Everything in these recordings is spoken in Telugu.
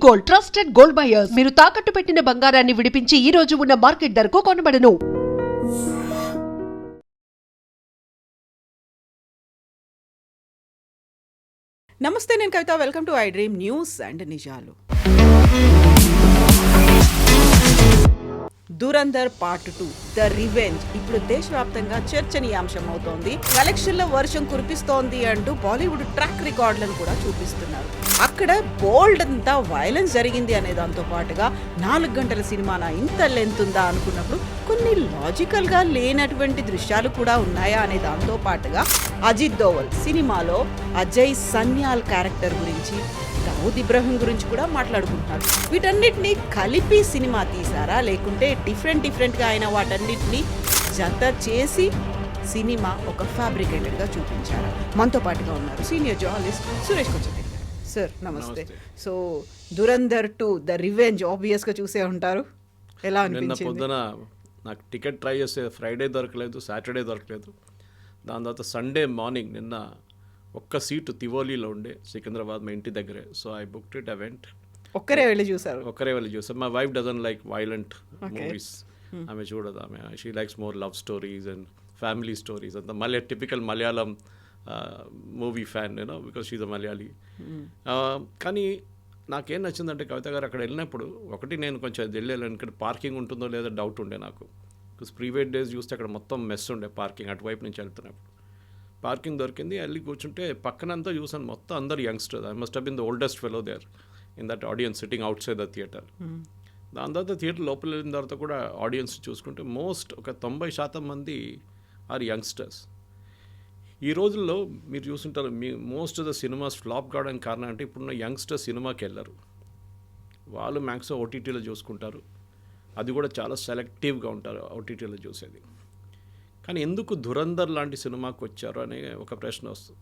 Gold, trusted gold buyers. మీరు తాకట్టు పెట్టిన బంగారాన్ని విడిపించి ఈ రోజు ఉన్న మార్కెట్ ధరకు కొనబడను. నమస్తే, నేను Kavitha. Welcome to I dream news and నిజాలు. దురంధర్ పార్ట్ 2 ద రివెంజ్ ఇప్పుడు దేశవ్యాప్తంగా చర్చనీయాంశం అవుతోంది. కలెక్షన్ల వర్షం కురిపిస్తోంది అంటూ బాలీవుడ్ ట్రాక్ రికార్డులను కూడా చూపిస్తున్నారు. అక్కడ బోల్డ్ అంతా వైలెన్స్ జరిగింది అనే దాంతో పాటుగా 4 గంటల సినిమానా ఇంత లెంత్ ఉందా అనుకున్నప్పుడు కొన్ని లాజికల్ గా లేనటువంటి దృశ్యాలు కూడా ఉన్నాయా అనే దాంతో పాటుగా అజిత్ దోవల్ సినిమాలో అజయ్ సన్యాల్ క్యారెక్టర్ గురించి, దావుద్ ఇబ్రహీం గురించి కూడా మాట్లాడుకుంటున్నారు. వీటన్నిటిని కలిపి సినిమా తీసారా, లేకుంటే డిఫరెంట్గా అయిన వాటన్నిటిని జత చేసి సినిమా ఒక ఫ్యాబ్రికేటెడ్గా చూపించారా? మనతో పాటుగా ఉన్నారు సీనియర్ జర్నలిస్ట్ సురేష్ కొంచెం. సార్ నమస్తే. సో దురంధర్ 2 ద రివెంజ్ ఆబ్వియస్గా చూసే ఉంటారు. ఎలా అనిపించింది? పొద్దున నాకు టికెట్ ట్రై చేస్తే ఫ్రైడే దొరకలేదు, సాటర్డే దొరకలేదు. దాని తర్వాత సండే మార్నింగ్ నిన్న ఒక్క సీటు తివోలీలో ఉండే, సికింద్రాబాద్ మా ఇంటి దగ్గరే. So I booked it. I went. ఒక్కరే వెళ్ళి చూసారు? ఒక్కరే వెళ్ళి చూసారు. My wife doesn't like violent movies. ఆమె చూడదు. ఆమె she likes more love stories and family stories. అంత మళ్ళీ టిపికల్ మలయాళం మూవీ ఫ్యాన్ నేను, బికాస్ షీజ్ అ మలయాళీ. కానీ నాకేం నచ్చిందంటే కవిత గారు, అక్కడ వెళ్ళినప్పుడు ఒకటి నేను కొంచెం వెళ్ళాను, ఇక్కడ పార్కింగ్ ఉంటుందో లేదో డౌట్ ఉండే నాకు. బికాస్ ప్రీవియస్ డేస్ చూస్తే అక్కడ మొత్తం మెస్ ఉండే పార్కింగ్, అటువైపు నుంచి వెళ్తున్నప్పుడు. పార్కింగ్ దొరికింది, వెళ్ళి కూర్చుంటే పక్కనంతా చూసాను మొత్తం అందరు youngsters. I must have been the oldest fellow there in that audience sitting outside the theatre. దాని తర్వాత థియేటర్ లోపల వెళ్ళిన తర్వాత కూడా ఆడియన్స్ చూసుకుంటే ఒక 90% మంది ఆర్ యంగ్స్టర్స్. ఈ రోజుల్లో మీరు చూసుంటారు, most of the cinemas flop కావడానికి కారణం అంటే ఇప్పుడున్న యంగ్స్టర్స్ సినిమాకి వెళ్ళరు. వాళ్ళు మ్యాక్సిమం ఓటీటీలో చూసుకుంటారు. అది కూడా చాలా సెలెక్టివ్గా ఉంటారు ఓటీటీలో చూసేది. కానీ ఎందుకు ధురంధర్ లాంటి సినిమాకి వచ్చారు అనే ఒక ప్రశ్న వస్తుంది.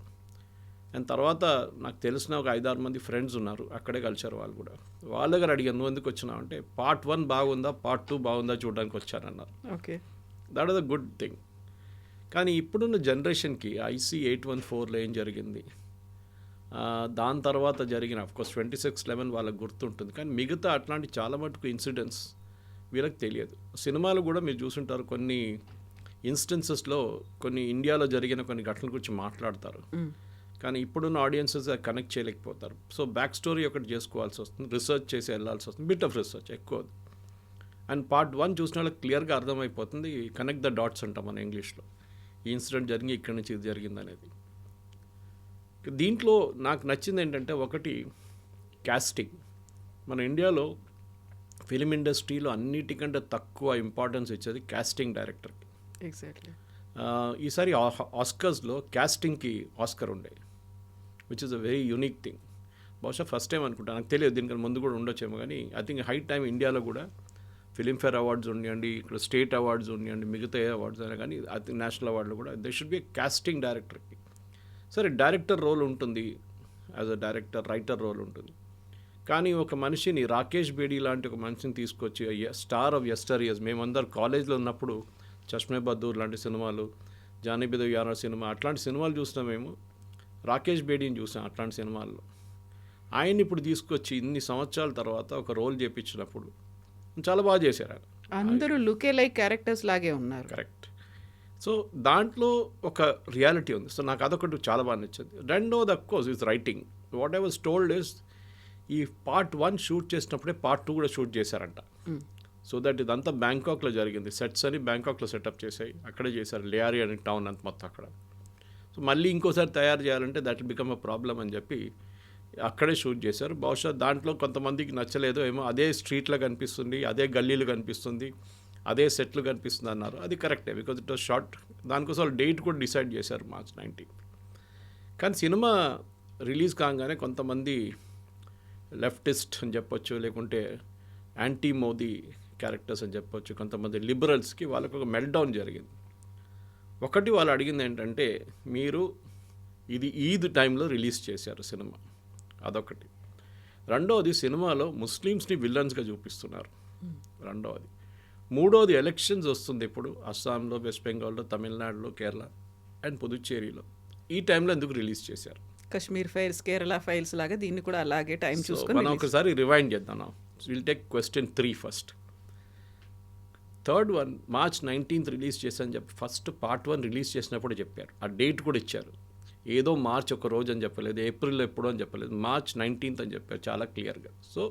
అండ్ తర్వాత నాకు తెలిసిన ఒక 5-6 మంది ఫ్రెండ్స్ ఉన్నారు, అక్కడే కలిశారు వాళ్ళు కూడా. వాళ్ళ దగ్గర అడిగాను, నువ్వు ఎందుకు వచ్చినావు అంటే, పార్ట్ 1 బాగుందా, పార్ట్ 2 బాగుందా చూడడానికి వచ్చారన్నారు. Okay, that is a good thing. కానీ ఇప్పుడున్న జనరేషన్కి IC 814లో ఏం జరిగింది, దాని తర్వాత జరిగిన అఫ్కోర్స్ 26/11 వాళ్ళకి గుర్తుంటుంది. కానీ మిగతా అట్లాంటి చాలా మటుకు ఇన్సిడెంట్స్ వీళ్ళకి తెలియదు. సినిమాలు కూడా మీరు చూసుంటారు, కొన్ని ఇన్స్టెన్సెస్లో కొన్ని ఇండియాలో జరిగిన కొన్ని ఘటనల గురించి మాట్లాడతారు, కానీ ఇప్పుడున్న ఆడియన్సెస్ కనెక్ట్ చేయలేకపోతారు. సో బ్యాక్ స్టోరీ ఒకటి చేసుకోవాల్సి వస్తుంది, రీసెర్చ్ చేసి వెళ్ళాల్సి వస్తుంది, బిట్ ఆఫ్ రీసెర్చ్ ఎక్కువ. అండ్ పార్ట్ 1 చూసిన వాళ్ళకి క్లియర్గా అర్థమైపోతుంది, కనెక్ట్ ద డాట్స్ అంటాం మన ఇంగ్లీష్లో. ఈ ఇన్సిడెంట్ జరిగి ఇక్కడి నుంచి ఇది జరిగింది అనేది. దీంట్లో నాకు నచ్చింది ఏంటంటే, ఒకటి కాస్టింగ్. మన ఇండియాలో ఫిలిం ఇండస్ట్రీలో అన్నిటికంటే తక్కువ ఇంపార్టెన్స్ ఇచ్చేది కాస్టింగ్ డైరెక్టర్కి. ఎగ్జాక్ట్లీ. ఈసారి ఆస్కర్స్లో కాస్టింగ్కి ఆస్కర్ ఉండే, which is a very unique thing. బహుశా ఫస్ట్ టైం అనుకుంటా, నాకు తెలియదు, దీనికన్నా ముందు కూడా ఉండొచ్చేమో. కానీ ఐ థింక్ హై టైం ఇండియాలో కూడా ఫిలింఫేర్ అవార్డ్స్ ఉండండి, ఇక్కడ స్టేట్ అవార్డ్స్ ఉండండి, మిగతా ఏ అవార్డ్స్ అయినా కానీ ఐ థింక్ నేషనల్ అవార్డులు కూడా దే షుడ్ బి కాస్టింగ్ డైరెక్టర్కి. సరే, డైరెక్టర్ రోల్ ఉంటుంది, as a director writer role ఉంటుంది. కానీ ఒక మనిషిని, రాకేష్ బేడీ లాంటి ఒక మనిషిని తీసుకొచ్చి, స్టార్ ఆఫ్ యెస్టర్ ఇయర్స్, మేమందరూ కాలేజ్లో ఉన్నప్పుడు చష్మే బద్దూర్ లాంటి సినిమాలు, జానీ బి యారా సినిమా, అట్లాంటి సినిమాలు చూసినా మేము. రాకేష్ బేడీని చూసాం అట్లాంటి సినిమాల్లో. ఆయన్ని ఇప్పుడు తీసుకొచ్చి ఇన్ని సంవత్సరాల తర్వాత ఒక రోల్ చేయించినప్పుడు చాలా బాగా చేశారు ఆయన. అందరూ లుకే లైక్ క్యారెక్టర్స్ లాగే ఉన్నారు. కరెక్ట్. సో దాంట్లో ఒక రియాలిటీ ఉంది. సో నాకు అదొకటి చాలా బాగా నచ్చింది. రెండోది of course is writing. What I was told is, ఈ పార్ట్ 1 షూట్ చేసినప్పుడే పార్ట్ 2 కూడా షూట్ చేశారంట. సో దట్ ఇదంతా బ్యాంకాక్లో జరిగింది. సెట్స్ అని బ్యాంకాక్లో సెటప్ చేసాయి, అక్కడే చేశారు. లేఆరి అనే టౌన్ అంత మొత్తం అక్కడ. సో మళ్ళీ ఇంకోసారి తయారు చేయాలంటే that will become a problem అని చెప్పి అక్కడే షూట్ చేశారు. బహుశా దాంట్లో కొంతమందికి నచ్చలేదో ఏమో, అదే స్ట్రీట్లో కనిపిస్తుంది, అదే గల్లీలు కనిపిస్తుంది, అదే సెట్లు కనిపిస్తుంది అన్నారు. అది కరెక్టే, బికాజ్ ఇట్ వాజ్ షార్ట్. దానికోసం వాళ్ళు డేట్ కూడా డిసైడ్ చేశారు, March 19. కానీ సినిమా రిలీజ్ కాగానే కొంతమంది లెఫ్టిస్ట్ అని చెప్పొచ్చు, లేకుంటే యాంటీ మోదీ క్యారెక్టర్స్ అని చెప్పొచ్చు, కొంతమంది లిబరల్స్కి వాళ్ళకు ఒక మెల్ట్డౌన్ జరిగింది. ఒకటి వాళ్ళు అడిగింది ఏంటంటే, మీరు ఇది ఈద్ టైంలో రిలీజ్ చేశారు సినిమా, అదొకటి. రెండవది, సినిమాలో ముస్లిమ్స్ని విలన్స్గా చూపిస్తున్నారు, రెండవది. మూడవది, ఎలక్షన్స్ వస్తుంది ఇప్పుడు అస్సాంలో, వెస్ట్ బెంగాల్లో, తమిళనాడులో, కేరళ అండ్ పుదుచ్చేరిలో. ఈ టైంలో ఎందుకు రిలీజ్ చేశారు? కశ్మీర్ ఫైల్స్, కేరళ ఫైల్స్ లాగా దీన్ని కూడా అలాగే టైం చూసుకొని మనం ఒకసారి రివైండ్ చేద్దాం. Will take question 3 first. Third one March 19th release చేశాను చెప్పి ఫస్ట్ పార్ట్ 1 రిలీజ్ చేసినప్పుడు చెప్పారు. ఆ డేట్ కూడా ఇచ్చారు. ఏదో మార్చ్ ఒక రోజు అని చెప్పలేదు, ఏప్రిల్ ఎప్పుడో అని చెప్పలేదు, March 19th అని చెప్పారు చాలా క్లియర్గా. సో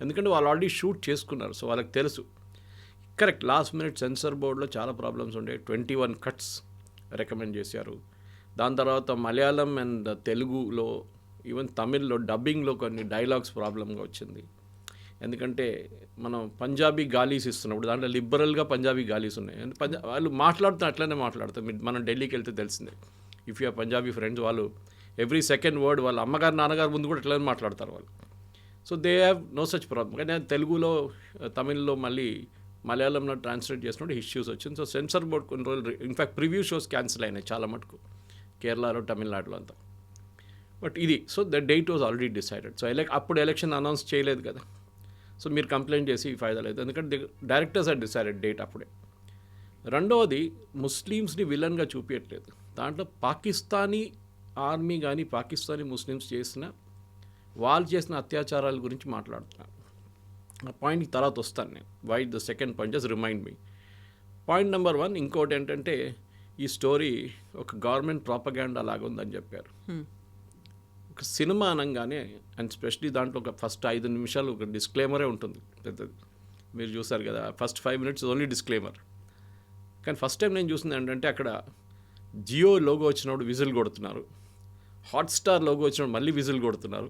ఎందుకంటే వాళ్ళు ఆల్రెడీ షూట్ చేసుకున్నారు, సో వాళ్ళకి తెలుసు. కరెక్ట్, లాస్ట్ మినిట్ సెన్సార్ బోర్డులో చాలా ప్రాబ్లమ్స్ ఉండే, 21 కట్స్ రికమెండ్ చేశారు. దాని తర్వాత మలయాళం అండ్ తెలుగులో ఈవెన్ తమిళ్లో డబ్బింగ్లో కొన్ని డైలాగ్స్ ప్రాబ్లంగా వచ్చింది. ఎందుకంటే మనం పంజాబీ గాలీస్ ఇస్తున్నప్పుడు దాంట్లో లిబరల్గా పంజాబీ గాలీస్ ఉన్నాయి. వాళ్ళు మాట్లాడుతూ అట్లనే మాట్లాడతారు. మనం ఢిల్లీకి వెళ్తే తెలిసిందే, ఇఫ్ యూ పంజాబీ ఫ్రెండ్స్, వాళ్ళు ఎవ్రీ సెకండ్ వర్డ్ వాళ్ళ అమ్మగారు నాన్నగారు ముందు కూడా అట్లనే మాట్లాడతారు వాళ్ళు. So they have no such problem. కానీ తెలుగులో తమిళ్లో మళ్ళీ మలయాళంలో ట్రాన్స్లేట్ చేసినప్పుడు ఇష్యూస్ వచ్చింది. సో సెన్సార్ బోర్డ్ కొన్ని రోజులు ఇన్ఫ్యాక్ట్ ప్రివ్యూ షోస్ క్యాన్సిల్ అయినాయి చాలా మటుకు కేరళలో, తమిళనాడులో అంతా. బట్ ఇది, so the date was already decided. So అప్పుడు ఎలక్షన్ అనౌన్స్ చేయలేదు కదా, సో మీరు కంప్లైంట్ చేసి ఫైదా లేదు, ఎందుకంటే డైరెక్టర్స్ ఆర్ డిసైడెడ్ డేట్ అప్పుడే. రెండవది, ముస్లిమ్స్ని విలన్గా చూపించట్లేదు దాంట్లో. పాకిస్తానీ ఆర్మీ కానీ పాకిస్తానీ ముస్లిమ్స్ వాళ్ళు చేసిన అత్యాచారాల గురించి మాట్లాడుతున్నారు. ఆ పాయింట్కి తర్వాత వస్తాను నేను. Why the second point, just remind me. Point number 1, ఇంకోటి ఏంటంటే ఈ స్టోరీ ఒక గవర్నమెంట్ ప్రాపగాండా లాగా ఉందని చెప్పారు. ఒక సినిమా అనగానే, అండ్ స్పెషలీ దాంట్లో ఒక ఫస్ట్ 5 నిమిషాలు ఒక డిస్క్లైమరే ఉంటుంది పెద్దది. మీరు చూసారు కదా, ఫస్ట్ 5 minutes ఓన్లీ డిస్క్లైమర్. కానీ ఫస్ట్ టైం నేను చూసింది ఏంటంటే అక్కడ జియో లోగో వచ్చినప్పుడు విజిల్ కొడుతున్నారు, హాట్స్టార్ లోగో వచ్చినప్పుడు మళ్ళీ విజిల్ కొడుతున్నారు.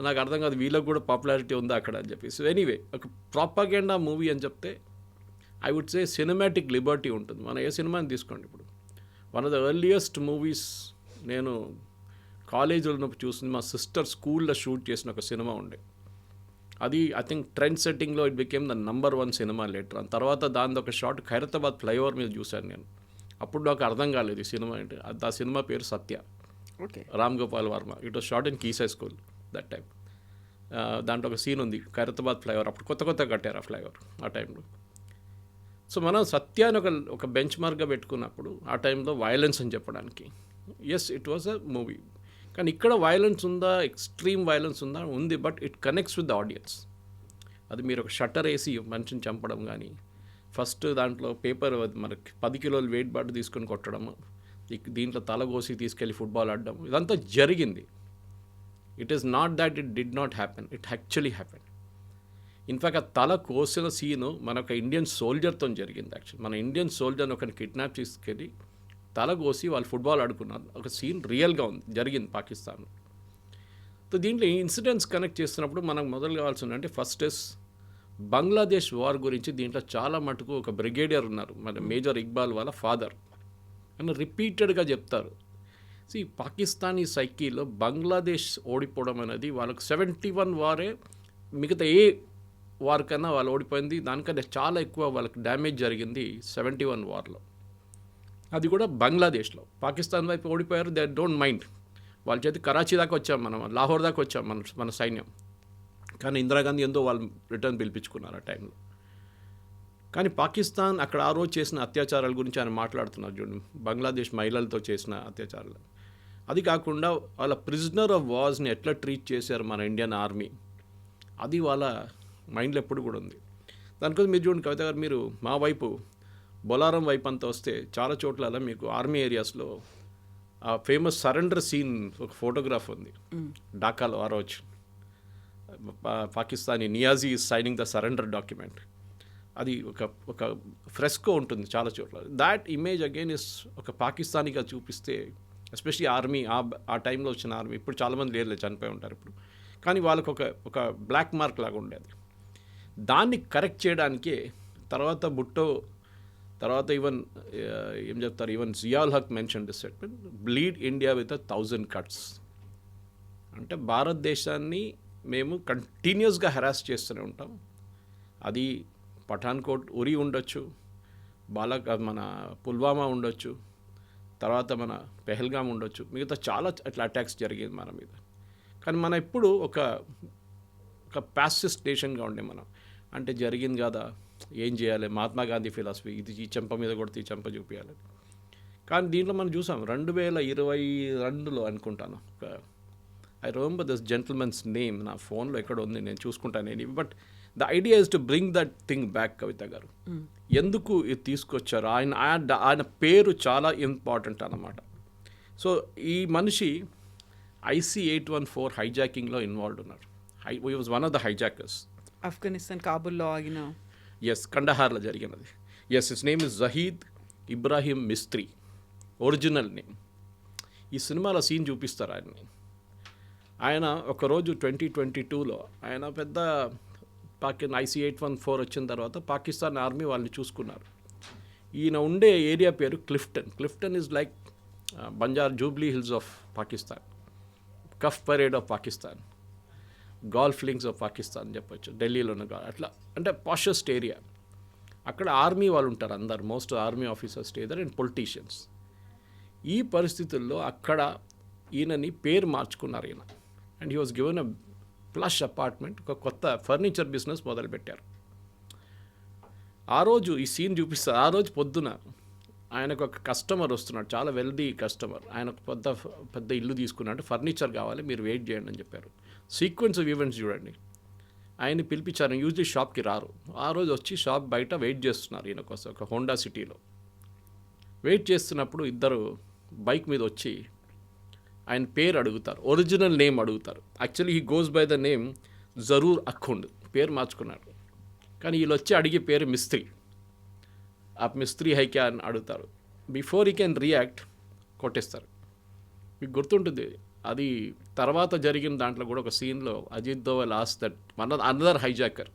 నాకు అర్థం కాదు వీళ్ళకి కూడా పాపులారిటీ ఉందా అక్కడ అని చెప్పి. సో ఎనీవే, ఒక ప్రాపగాండా మూవీ అని చెప్తే I would say cinematic liberty ఉంటుంది. మనం ఏ సినిమాని తీసుకోండి, ఇప్పుడు one of the earliest movies నేను కాలేజీలో ఉన్నప్పుడు చూసింది, మా సిస్టర్ స్కూల్లో షూట్ చేసిన ఒక సినిమా ఉండే. అది ఐ థింక్ ట్రెండ్ సెట్టింగ్లో it became the number 1 cinema later. తర్వాత దాని ఒక షార్ట్ ఖైరతాబాద్ ఫ్లైఓవర్ మీద చూశాను నేను. అప్పుడు నాకు అర్థం కాలేదు ఈ సినిమా ఏంటి. ఆ సినిమా పేరు Satya, okay, Ram Gopal Varma. It was shot in కీసై స్కూల్ దట్ టైం. దాంట్లో ఒక సీన్ ఉంది, ఖైరతాబాద్ ఫ్లైఓవర్. అప్పుడు కొత్త కట్టారు ఆ ఫ్లైఓవర్ ఆ టైంలో. సో మనం సత్యాన్ని ఒక బెంచ్ మార్క్గా పెట్టుకున్నప్పుడు ఆ టైంలో వైలెన్స్ అని చెప్పడానికి, yes it was a movie. కానీ ఇక్కడ వైలెన్స్ ఉందా, ఎక్స్ట్రీమ్ వైలెన్స్ ఉందా, ఉంది. But it connects with the audience. అది మీరు ఒక షట్టర్ వేసి మనిషిని చంపడం కానీ, ఫస్ట్ దాంట్లో పేపర్ మనకి 10 కిలోలు వెయిట్ బాట్ తీసుకొని కొట్టడం, దీంట్లో తల కోసి తీసుకెళ్ళి ఫుట్బాల్ ఆడడం, ఇదంతా జరిగింది. It is not that it did not happen, it actually happen. In fact ఆ తల కోసిన సీను మన ఒక ఇండియన్ సోల్జర్తో జరిగింది. యాక్చువల్లీ మన ఇండియన్ సోల్జర్ని ఒకరిని కిడ్నాప్ తీసుకెళ్ళి తల కోసి వాళ్ళు ఫుట్బాల్ ఆడుకున్నారు. ఒక సీన్ రియల్గా ఉంది, జరిగింది పాకిస్తాన్. సో దీంట్లో ఈ ఇన్సిడెంట్స్ కనెక్ట్ చేస్తున్నప్పుడు మనకు మొదలు కావాల్సింది అంటే ఫస్ట్ ఇస్ బంగ్లాదేశ్ వార్ గురించి. దీంట్లో చాలా మటుకు ఒక బ్రిగేడియర్ ఉన్నారు, మన మేజర్ ఇక్బాల్ వాళ్ళ ఫాదర్, అని రిపీటెడ్గా చెప్తారు. ఈ పాకిస్తానీ సైకీలో బంగ్లాదేశ్ ఓడిపోవడం అనేది వాళ్ళకు 71 వారే మిగతా ఏ వార్ కన్నా వాళ్ళు ఓడిపోయింది. దానికంటే చాలా ఎక్కువ వాళ్ళకి డ్యామేజ్ జరిగింది 71 వార్లో. అది కూడా బంగ్లాదేశ్లో. పాకిస్తాన్ వైపు ఓడిపోయారు, దే డోంట్ మైండ్. వాళ్ళ చేతి కరాచీ దాకా వచ్చాం మనం, లాహోర్ దాకా వచ్చాం మన సైన్యం. కానీ ఇందిరాగాంధీ ఎంతో వాళ్ళు రిటర్న్ పిలిపించుకున్నారు ఆ టైంలో. కానీ పాకిస్తాన్ అక్కడ ఆ రోజు చేసిన అత్యాచారాల గురించి ఆయన మాట్లాడుతున్నారు చూడండి, బంగ్లాదేశ్ మహిళలతో చేసిన అత్యాచారాలు. అది కాకుండా వాళ్ళ ప్రిజనర్ ఆఫ్ వార్స్ని ఎట్లా ట్రీట్ చేశారు మన ఇండియన్ ఆర్మీ, అది వాళ్ళ మైండ్లో ఎప్పుడు కూడా ఉంది. దానికోసం మీరు చూడండి కవిత గారు, మీరు మా వైపు బొలారం వైపు అంతా వస్తే చాలా చోట్ల మీకు ఆర్మీ ఏరియాస్లో ఆ ఫేమస్ సరెండర్ సీన్ ఒక ఫోటోగ్రాఫ్ ఉంది ఢాకాలో. ఆ రోజు Pakistani Niazi signing the surrender document. అది ఒక ఫ్రెస్కో ఉంటుంది చాలా చోట్ల. దాట్ ఇమేజ్ అగైన్ ఇస్ ఒక పాకిస్తానీగా చూపిస్తే, ఎస్పెషలీ ఆర్మీ ఆ టైంలో వచ్చిన ఆర్మీ, ఇప్పుడు చాలామంది లేరు, చనిపోయి ఉంటారు ఇప్పుడు, కానీ వాళ్ళకు ఒక బ్లాక్ మార్క్ లాగా ఉండేది. దాన్ని కరెక్ట్ చేయడానికే తర్వాత భుట్టో, తర్వాత ఈవెన్ ఏం చెప్తారు, even Zia-ul Haq mention this statement, bleed India with 1000 cuts. అంటే భారతదేశాన్ని మేము కంటిన్యూస్గా హెరాస్ చేస్తూనే ఉంటాం. అది పఠాన్కోట్ ఉరి ఉండొచ్చు, మన పుల్వామా ఉండొచ్చు, తర్వాత మన పెహల్గాం ఉండొచ్చు, మిగతా చాలా అట్లా అటాక్స్ జరిగేది మన మీద. కానీ మనం ఎప్పుడు ఒక ప్యాసిస్ట్ నేషన్గా ఉండే మనం. అంటే జరిగింది కదా, ఏం చేయాలి, మహాత్మా గాంధీ ఫిలాసఫీ, ఇది ఈ చెంప మీద కొడితే ఈ చెంప చూపించాలి. కానీ దీంట్లో మనం చూసాం 2022లో అనుకుంటాను, ఒక I remember this gentleman's name నా ఫోన్లో ఎక్కడ ఉంది, నేను చూసుకుంటాను నేను. But the idea is to bring that thing back. Kavitha గారు ఎందుకు ఇది తీసుకొచ్చారు, ఆయన పేరు చాలా ఇంపార్టెంట్ అన్నమాట. సో ఈ మనిషి IC-814 హైజాకింగ్లో ఇన్వాల్వ్ ఉన్నారు. He was one of the hijackers. Afghanistan కాబుల్లో ఆగిన ఎస్, కండహార్లో జరిగినది. Yes, his name is Zahid Ibrahim Mistry, original name. ఈ సినిమాలో సీన్ చూపిస్తారు ఆయన్ని. ఆయన ఒకరోజు 2022లో ఆయన పెద్ద IC-814 వచ్చిన తర్వాత పాకిస్తాన్ ఆర్మీ వాళ్ళని చూసుకున్నారు. ఈయన ఉండే ఏరియా పేరు Clifton. Clifton is like Banjara Jubilee Hills of Pakistan, Cuff Parade of Pakistan, Golf Links of Pakistan చెప్పొచ్చు, ఢిల్లీలోనే అట్లా. అంటే పాషెస్ట్ ఏరియా. అక్కడ ఆర్మీ వాళ్ళు ఉంటారు అందరు, most army officers stay there and politicians. ఈ పరిస్థితుల్లో అక్కడ ఈయనని పేరు మార్చుకున్నారు ఈయన. And he was given a plush apartment, ఒక కొత్త ఫర్నిచర్ బిజినెస్ మొదలుపెట్టారు. ఆ రోజు ఈ సీన్ చూపిస్తారు. ఆ రోజు పొద్దున ఆయనకు ఒక కస్టమర్ వస్తున్నాడు, చాలా వెల్దీ కస్టమర్. ఆయన పెద్ద ఇల్లు తీసుకున్నాడు, ఫర్నిచర్ కావాలి, మీరు వెయిట్ చేయండి అని చెప్పారు. సీక్వెన్స్ ఆఫ్ ఈవెంట్స్ చూడండి. ఆయన్ని పిలిపించారు. యూజువల్లీ షాప్కి రారు. ఆ రోజు వచ్చి షాప్ బయట వెయిట్ చేస్తున్నారు ఈయన కోసం, ఒక హోండా సిటీలో వెయిట్ చేస్తున్నప్పుడు ఇద్దరు బైక్ మీద వచ్చి ఆయన పేరు అడుగుతారు, ఒరిజినల్ నేమ్ అడుగుతారు. Actually he goes by the name Zaroor Akhund, పేరు మార్చుకున్నాడు. కానీ వీళ్ళు వచ్చి అడిగే పేరు మిస్త్రీ. ఆ మిస్త్రీ హైక్యా అని అడుగుతారు. బిఫోర్ హీ కెన్ రియాక్ట్ కొట్టేస్తారు. మీకు గుర్తుంటుంది అది తర్వాత జరిగిన దాంట్లో కూడా ఒక సీన్లో Ajit Doval as that another hijacker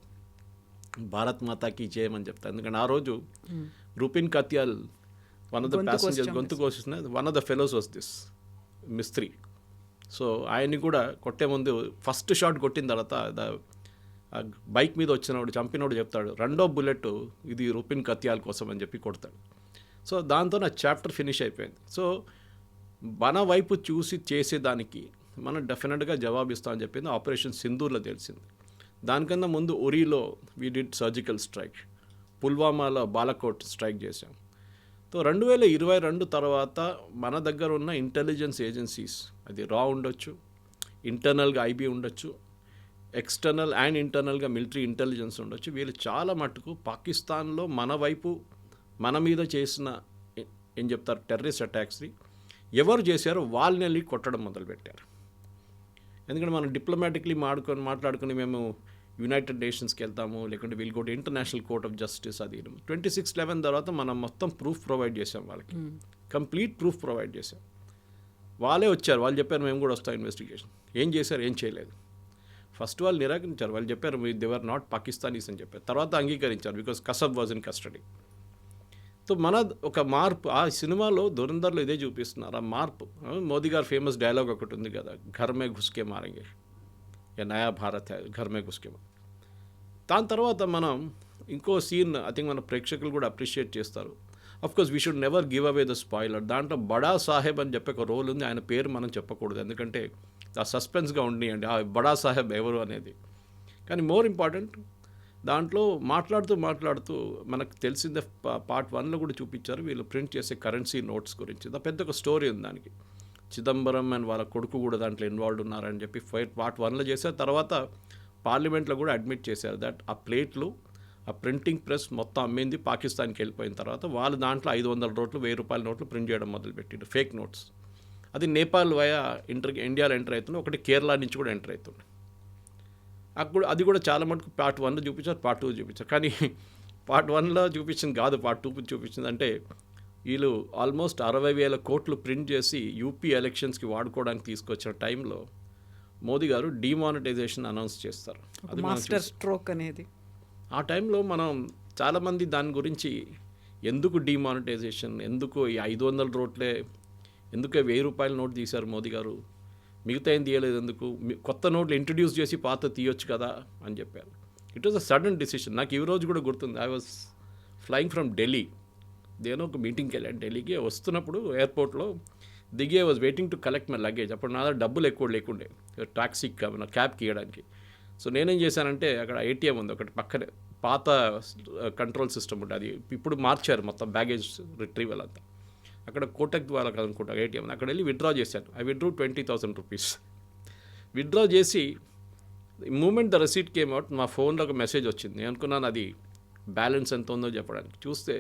Bharat మాతాకి జయమని చెప్తారు. ఎందుకంటే ఆ రోజు Rupin Katyal one of the passengers గొంతు కోసిన one of the fellows was this Mistry. So ఆయన్ని కూడా కొట్టే ముందు ఫస్ట్ షాట్ కొట్టిన తర్వాత బైక్ మీద వచ్చినవాడు చంపినోడు చెప్తాడు, రెండో బుల్లెట్ ఇది రూపిన్ కత్యాల్ కోసం అని చెప్పి కొడతాడు. సో దాంతో నా చాప్టర్ ఫినిష్ అయిపోయింది. సో మన వైపు చూసి చేసేదానికి మనం డెఫినెట్గా జవాబిస్తామని చెప్పింది ఆపరేషన్ సింధూర్లో తెలిసింది. దానికన్నా ముందు ఉరీలో వీ డిడ్ సర్జికల్ స్ట్రైక్, పుల్వామాలో బాలకోట్ స్ట్రైక్ చేశాం. సో 2022 తర్వాత మన దగ్గర ఉన్న ఇంటెలిజెన్స్ ఏజెన్సీస్, అది రా ఉండొచ్చు, ఇంటర్నల్గా IB ఉండొచ్చు, ఎక్స్టర్నల్ అండ్ ఇంటర్నల్గా మిలిటరీ ఇంటెలిజెన్స్ ఉండొచ్చు. వీళ్ళు చాలా మటుకు పాకిస్తాన్లో మన వైపు మన మీద చేసిన ఏం చెప్తారు టెర్రరిస్ట్ అటాక్స్ని ఎవరు చేశారో వాళ్ళని వెళ్ళి కొట్టడం మొదలుపెట్టారు. ఎందుకంటే మనం డిప్లొమాటిక్లీ మాట్లాడుకుని మేము యునైటెడ్ నేషన్స్కి వెళ్తాము, లేకుంటే we'll go to international court of justice. అది 26/11 తర్వాత మనం మొత్తం ప్రూఫ్ ప్రొవైడ్ చేసాం వాళ్ళకి, కంప్లీట్ ప్రూఫ్ ప్రొవైడ్ చేసాం. వాళ్ళే వచ్చారు, వాళ్ళు చెప్పారు మేము కూడా వస్తాం ఇన్వెస్టిగేషన్. ఏం చేశారు, ఏం చేయలేదు. ఫస్ట్ వాళ్ళు నిరాకరించారు. వాళ్ళు చెప్పారు దే వర్ నాట్ పాకిస్తానీస్ అని చెప్పారు. తర్వాత అంగీకరించారు because Kasab was in custody. So మన ఒక మార్పు ఆ సినిమాలో దురంధర్లో ఇదే చూపిస్తున్నారు. ఆ మార్పు మోదీ గారు ఫేమస్ డైలాగ్ ఒకటి ఉంది కదా, ఘర్ మే ఘుస్కే మారేంగే, యా నయా భారత్ హై ఘర్ మే ఘుస్కే. దాని తర్వాత మనం ఇంకో సీన్ ఐ థింక్ మన ప్రేక్షకులు కూడా అప్రిషియేట్ చేస్తారు. Of course we should never give away the spoiler. దాంట్లో బడా సాహెబ్ అని చెప్పే ఒక రోల్ ఉంది. ఆయన పేరు మనం చెప్పకూడదు, ఎందుకంటే ఆ సస్పెన్స్గా ఉండియండి ఆ బడా సాహెబ్ ఎవరు అనేది. కానీ మోర్ ఇంపార్టెంట్ దాంట్లో మాట్లాడుతూ మనకు తెలిసిందే పార్ట్ 1లో కూడా చూపించారు వీళ్ళు ప్రింట్ చేసే కరెన్సీ నోట్స్ గురించి. పెద్ద ఒక స్టోరీ ఉంది దానికి. చిదంబరం అండ్ వాళ్ళ కొడుకు కూడా దాంట్లో ఇన్వాల్వ్ ఉన్నారని చెప్పి పార్ట్ 1లో చేశారు. తర్వాత పార్లమెంట్లో కూడా అడ్మిట్ చేశారు దట్ ఆ ప్లేట్లు ఆ ప్రింటింగ్ ప్రెస్ మొత్తం అమ్మింది పాకిస్తాన్కి వెళ్ళిపోయిన తర్వాత వాళ్ళు దాంట్లో 500 నోట్లు 1000 రూపాయల నోట్లు ప్రింట్ చేయడం మొదలుపెట్టిండు, ఫేక్ నోట్స్. అది నేపాల్ వయా ఇండియాలో ఎంటర్ అవుతుంది, ఒకటి కేరళ నుంచి కూడా ఎంటర్ అవుతుంది. అప్పుడు అది కూడా చాలా మటుకు పార్ట్ 1లో చూపించారు, పార్ట్ 2 చూపించారు. కానీ పార్ట్ 1లో చూపించింది కాదు, పార్ట్ 2 చూపించింది. అంటే వీళ్ళు ఆల్మోస్ట్ 60,000 కోట్లు ప్రింట్ చేసి యూపీ ఎలక్షన్స్కి వాడుకోవడానికి తీసుకొచ్చిన టైంలో మోదీ గారు డిమానిటైజేషన్ అనౌన్స్ చేస్తారు. అది మాస్టర్ స్ట్రోక్ అనేది. ఆ టైంలో మనం చాలామంది దాని గురించి ఎందుకు డిమానిటైజేషన్, ఎందుకు ఈ 500 నోట్లే, ఎందుకు 1000 రూపాయల నోట్ తీశారు మోదీ గారు, మిగతా ఏం తీయలేదు ఎందుకు, కొత్త నోట్లు ఇంట్రడ్యూస్ చేసి పాత తీయొచ్చు కదా అని చెప్పారు. It was a sudden decision. నాకు ఈ రోజు కూడా గుర్తుంది. I was flying from Delhi, దేనో ఒక మీటింగ్కి వెళ్ళాను ఢిల్లీకి. వస్తున్నప్పుడు ఎయిర్పోర్ట్లో దిగి I was waiting to collect my luggage. అప్పుడు నా దగ్గర డబ్బులు ఎక్కువ లేకుండే టాక్సీకి క్యాబ్కి ఇవ్వడానికి. సో నేనేం చేశానంటే అక్కడ ATM ఉంది ఒకటి పక్కనే, పాత కంట్రోల్ సిస్టమ్ ఉంటుంది, అది ఇప్పుడు మార్చారు మొత్తం బ్యాగేజ్ రిట్రీవల్ అంతా. అక్కడ కోటక్ వాళ్ళకి అనుకుంటా ATM, అక్కడ వెళ్ళి విత్డ్రా చేశాను. I withdrew 20,000 rupees. విత్డ్రా చేసి moment the receipt came out మా ఫోన్లో ఒక మెసేజ్ వచ్చింది. నేను అనుకున్నాను అది బ్యాలెన్స్ ఎంత ఉందో చెప్పడానికి. చూస్తే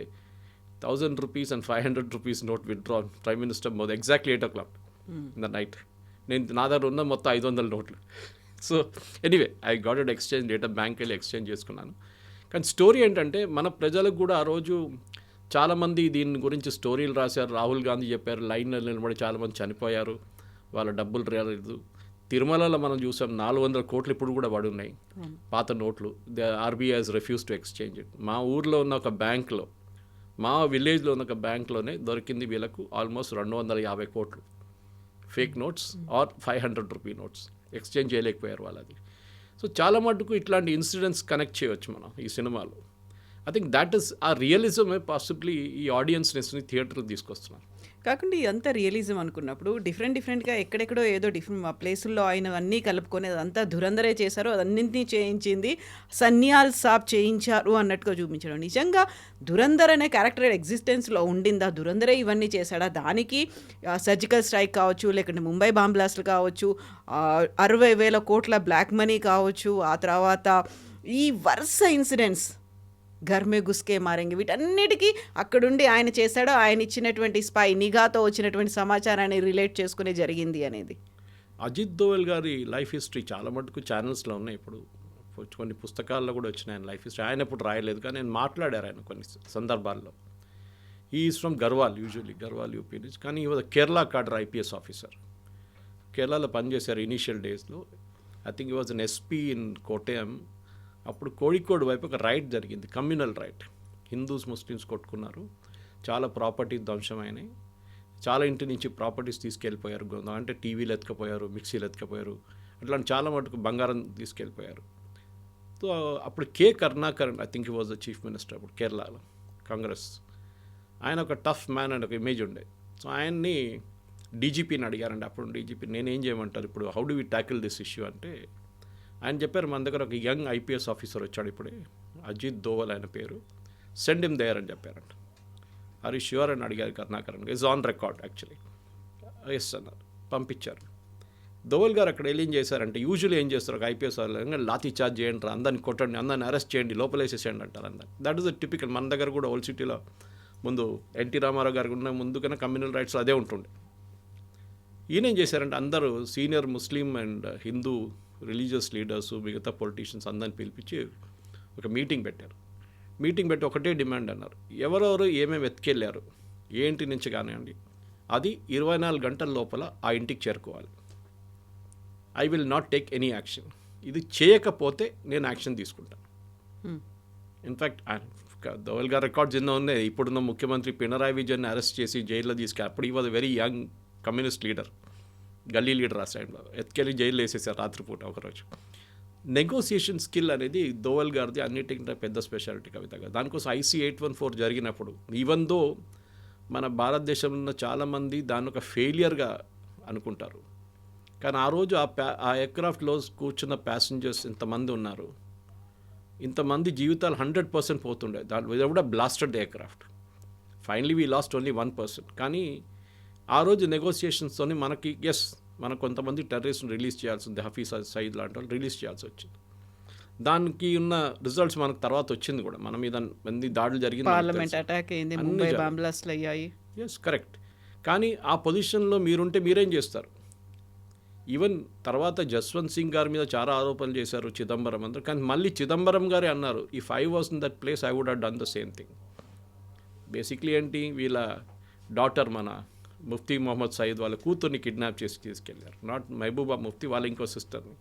1000 rupees and 500 rupees note withdraw prime minister Modi exactly 8 o'clock in the night. నేను నా దగ్గర ఉన్న మొత్తం 500 నోట్లు. So anyway I got it exchange data bank వెళ్ళి ఎక్స్చేంజ్ చేసుకున్నాను. కానీ స్టోరీ ఏంటంటే మన ప్రజలకు కూడా ఆ రోజు చాలామంది దీని గురించి స్టోరీలు రాశారు. రాహుల్ గాంధీ చెప్పారు, లైన్లో నిలబడి చాలామంది చనిపోయారు, వాళ్ళ డబ్బులు రాలేదు. తిరుమలలో మనం చూసాం 400 కోట్లు ఇప్పుడు కూడా పడి ఉన్నాయి పాత నోట్లు. The RBI has refuse to exchange it. మా ఊర్లో ఉన్న ఒక బ్యాంక్లో, మా విలేజ్లో ఉన్న ఒక బ్యాంక్లోనే దొరికింది వీళ్ళకు ఆల్మోస్ట్ 250 కోట్లు fake notes or 500 rupee notes. Exchange చేయలేకపోయారు వాళ్ళది. సో చాలా మటుకు ఇట్లాంటి ఇన్సిడెంట్స్ కనెక్ట్ చేయవచ్చు మనం ఈ సినిమాలో. ఐ థింక్ దాట్ ఈస్ ఆ రియలిజమే పాసిబ్లీ ఈ ఆడియన్స్ని థియేటర్కి తీసుకొస్తున్నారు. కాకుండా ఇదంతా రియలిజం అనుకున్నప్పుడు డిఫరెంట్గా ఎక్కడెక్కడో ఏదో డిఫరెంట్ ఆ ప్లేసుల్లో ఆయన అన్నీ కలుపుకొని అదంతా ధురంధరే చేశారు, అదన్నింటినీ చేయించింది సన్యాల్ సాబ్ చేయించారు అన్నట్టుగా చూపించడం. నిజంగా ధురంధర్ అనే క్యారెక్టర్ ఎగ్జిస్టెన్స్లో ఉండిందా? ధురంధరే ఇవన్నీ చేశాడా? దానికి సర్జికల్ స్ట్రైక్ కావచ్చు, లేకుంటే ముంబై బాంబ్ బ్లాస్ట్లు కావచ్చు, 60,000 కోట్ల బ్లాక్ మనీ కావచ్చు, ఆ తర్వాత ఈ వరుస ఇన్సిడెంట్స్ ఘర్మే గుస్కే మారేంగి, వీటన్నిటికీ అక్కడుండి ఆయన చేశాడో, ఆయన ఇచ్చినటువంటి స్పై నిఘాతో వచ్చినటువంటి సమాచారాన్ని రిలేట్ చేసుకునే జరిగింది అనేది. అజిత్ దోవల్ గారి లైఫ్ హిస్టరీ చాలా మటుకు ఛానల్స్లో ఉన్నాయి. ఇప్పుడు కొన్ని పుస్తకాల్లో కూడా వచ్చినాయి ఆయన లైఫ్ హిస్టరీ. ఆయన ఇప్పుడు రాయలేదు, కానీ నేను మాట్లాడారు ఆయన కొన్ని సందర్భాల్లో. Is from Garhwal, usually Garhwal UP నుంచి. కానీ he was Kerala cadre IPS officer. కేరళలో పనిచేశారు ఇనీషియల్ డేస్లో. ఐ థింక్ ఈ was an SP in Kottayam. అప్పుడు కోడికోడ్ వైపు ఒక రైట్ జరిగింది, కమ్యూనల్ రైట్. హిందూస్ ముస్లిమ్స్ కొట్టుకున్నారు, చాలా ప్రాపర్టీ ధ్వంసమైనాయి, చాలా ఇంటి నుంచి ప్రాపర్టీస్ తీసుకెళ్ళిపోయారు. అంటే టీవీలు ఎత్తుకపోయారు, మిక్సీలు ఎత్తుకపోయారు, అట్లాంటి చాలా మటుకు బంగారం తీసుకెళ్ళిపోయారు. సో అప్పుడు K Karunakaran, I think he was the chief minister అప్పుడు కేరళలో, కాంగ్రెస్. ఆయన ఒక టఫ్ మ్యాన్ అండ్ ఒక ఇమేజ్ ఉండే. సో ఆయన్ని డీజీపీని అడిగారండి. అప్పుడు డీజీపీ నేనేం చేయమంటారు ఇప్పుడు, how do we tackle this issue అంటే ఆయన చెప్పారు, మన దగ్గర ఒక యంగ్ ఐపీఎస్ ఆఫీసర్ వచ్చాడు ఇప్పుడే, అజిత్ దోవల్ ఆయన పేరు, సెండ్ హిమ్ దేర్ అని చెప్పారంట. ఆర్ యు ష్యూర్ అని అడిగారు Karunakaran. Is on record actually. Yes అన్నారు, పంపించారు. దోవల్ గారు అక్కడ ఏం చేశారంటే, యూజువల్లీ ఏం చేస్తారు ఒక ఐపీఎస్ వాళ్ళు, లాఠీ చార్జ్ చేయండి, అందరిని కొట్టండి, అందరిని అరెస్ట్ చేయండి, లోపలేసేసేయండి అంటారు అందరు. That is the typical. మన దగ్గర కూడా ఓల్డ్ సిటీలో ముందు ఎన్టీ రామారావు గారికి ఉన్న ముందు కన్నా కమ్యూనల్ రైట్స్ అదే ఉంటుండే. ఈయన ఏం చేశారంటే, అందరూ senior Muslim and Hindu religious leaders, మిగతా పొలిటీషియన్స్ అందరిని పిలిపించి ఒక మీటింగ్ పెట్టారు. మీటింగ్ పెట్టి ఒకటే డిమాండ్ అన్నారు, ఎవరెవరు ఏమేమి ఎత్తుకెళ్ళారు, ఏ ఇంటి నుంచి కానివ్వండి, అది 24 గంటల లోపల ఆ ఇంటికి చేరుకోవాలి. I will not take any action. ఇది చేయకపోతే నేను యాక్షన్ తీసుకుంటాను. ఇన్ఫ్యాక్ట్ దోవల్ గారు రికార్డ్స్ ఎన్నో ఉన్నాయి. ఇప్పుడున్న ముఖ్యమంత్రి పినరాయి విజయన్ని అరెస్ట్ చేసి జైల్లో తీసుకెళ్ళి, అప్పుడు he was very young communist leader, గల్లీ లీడర్ ఆ సైడ్లో, ఎత్తుకెళ్ళి జైలు వేసేసారు రాత్రిపూట ఒకరోజు. నెగోసియేషన్ స్కిల్ అనేది దోవల్ గారిది అన్నిటికంటే పెద్ద స్పెషాలిటీ కవిత గారు. దానికోసం IC 814 జరిగినప్పుడు, ఈవెన్ దో మన భారతదేశంలో ఉన్న చాలామంది దాన్ని ఒక ఫెయిలియర్గా అనుకుంటారు, కానీ ఆ రోజు ఆ ఎయిర్క్రాఫ్ట్లో కూర్చున్న ప్యాసింజర్స్ ఇంతమంది ఉన్నారు, ఇంతమంది జీవితాలు 100% పోతుండే. దాని కూడా blasted aircraft. Finally we last only 1%. కానీ ఆ రోజు నెగోసియేషన్స్తోని మనకి మనకు కొంతమంది టెర్రరిస్ట్ని రిలీజ్ చేయాల్సి ఉంది, హఫీజ్ సయీద్ లాంటి వాళ్ళు రిలీజ్ చేయాల్సి వచ్చింది. దానికి ఉన్న రిజల్ట్స్ మనకు తర్వాత వచ్చింది కూడా. మన మీద మంది దాడులు జరిగింది, పార్లమెంట్ అటాక్ అయింది, ముంబై బాంబ్ బ్లాస్ట్లు అయ్యాయి. Yes correct. కానీ ఆ పొజిషన్లో మీరుంటే మీరేం చేస్తారు? ఈవెన్ తర్వాత జస్వంత్ సింగ్ గారి మీద చాలా ఆరోపణలు చేశారు, చిదంబరం అందరూ. కానీ మళ్ళీ చిదంబరం గారే అన్నారు, if I was in that place I would have done the same thing. Basically ఏంటి, వీళ్ళ డాటర్ మన ముఫ్తీ మొహమ్మద్ సయీద్ వాళ్ళ కూతుర్ని కిడ్నాప్ చేసి తీసుకెళ్లారు. నాట్ మహబూబా ముఫ్తీ, వాళ్ళ ఇంకో సిస్టర్ని.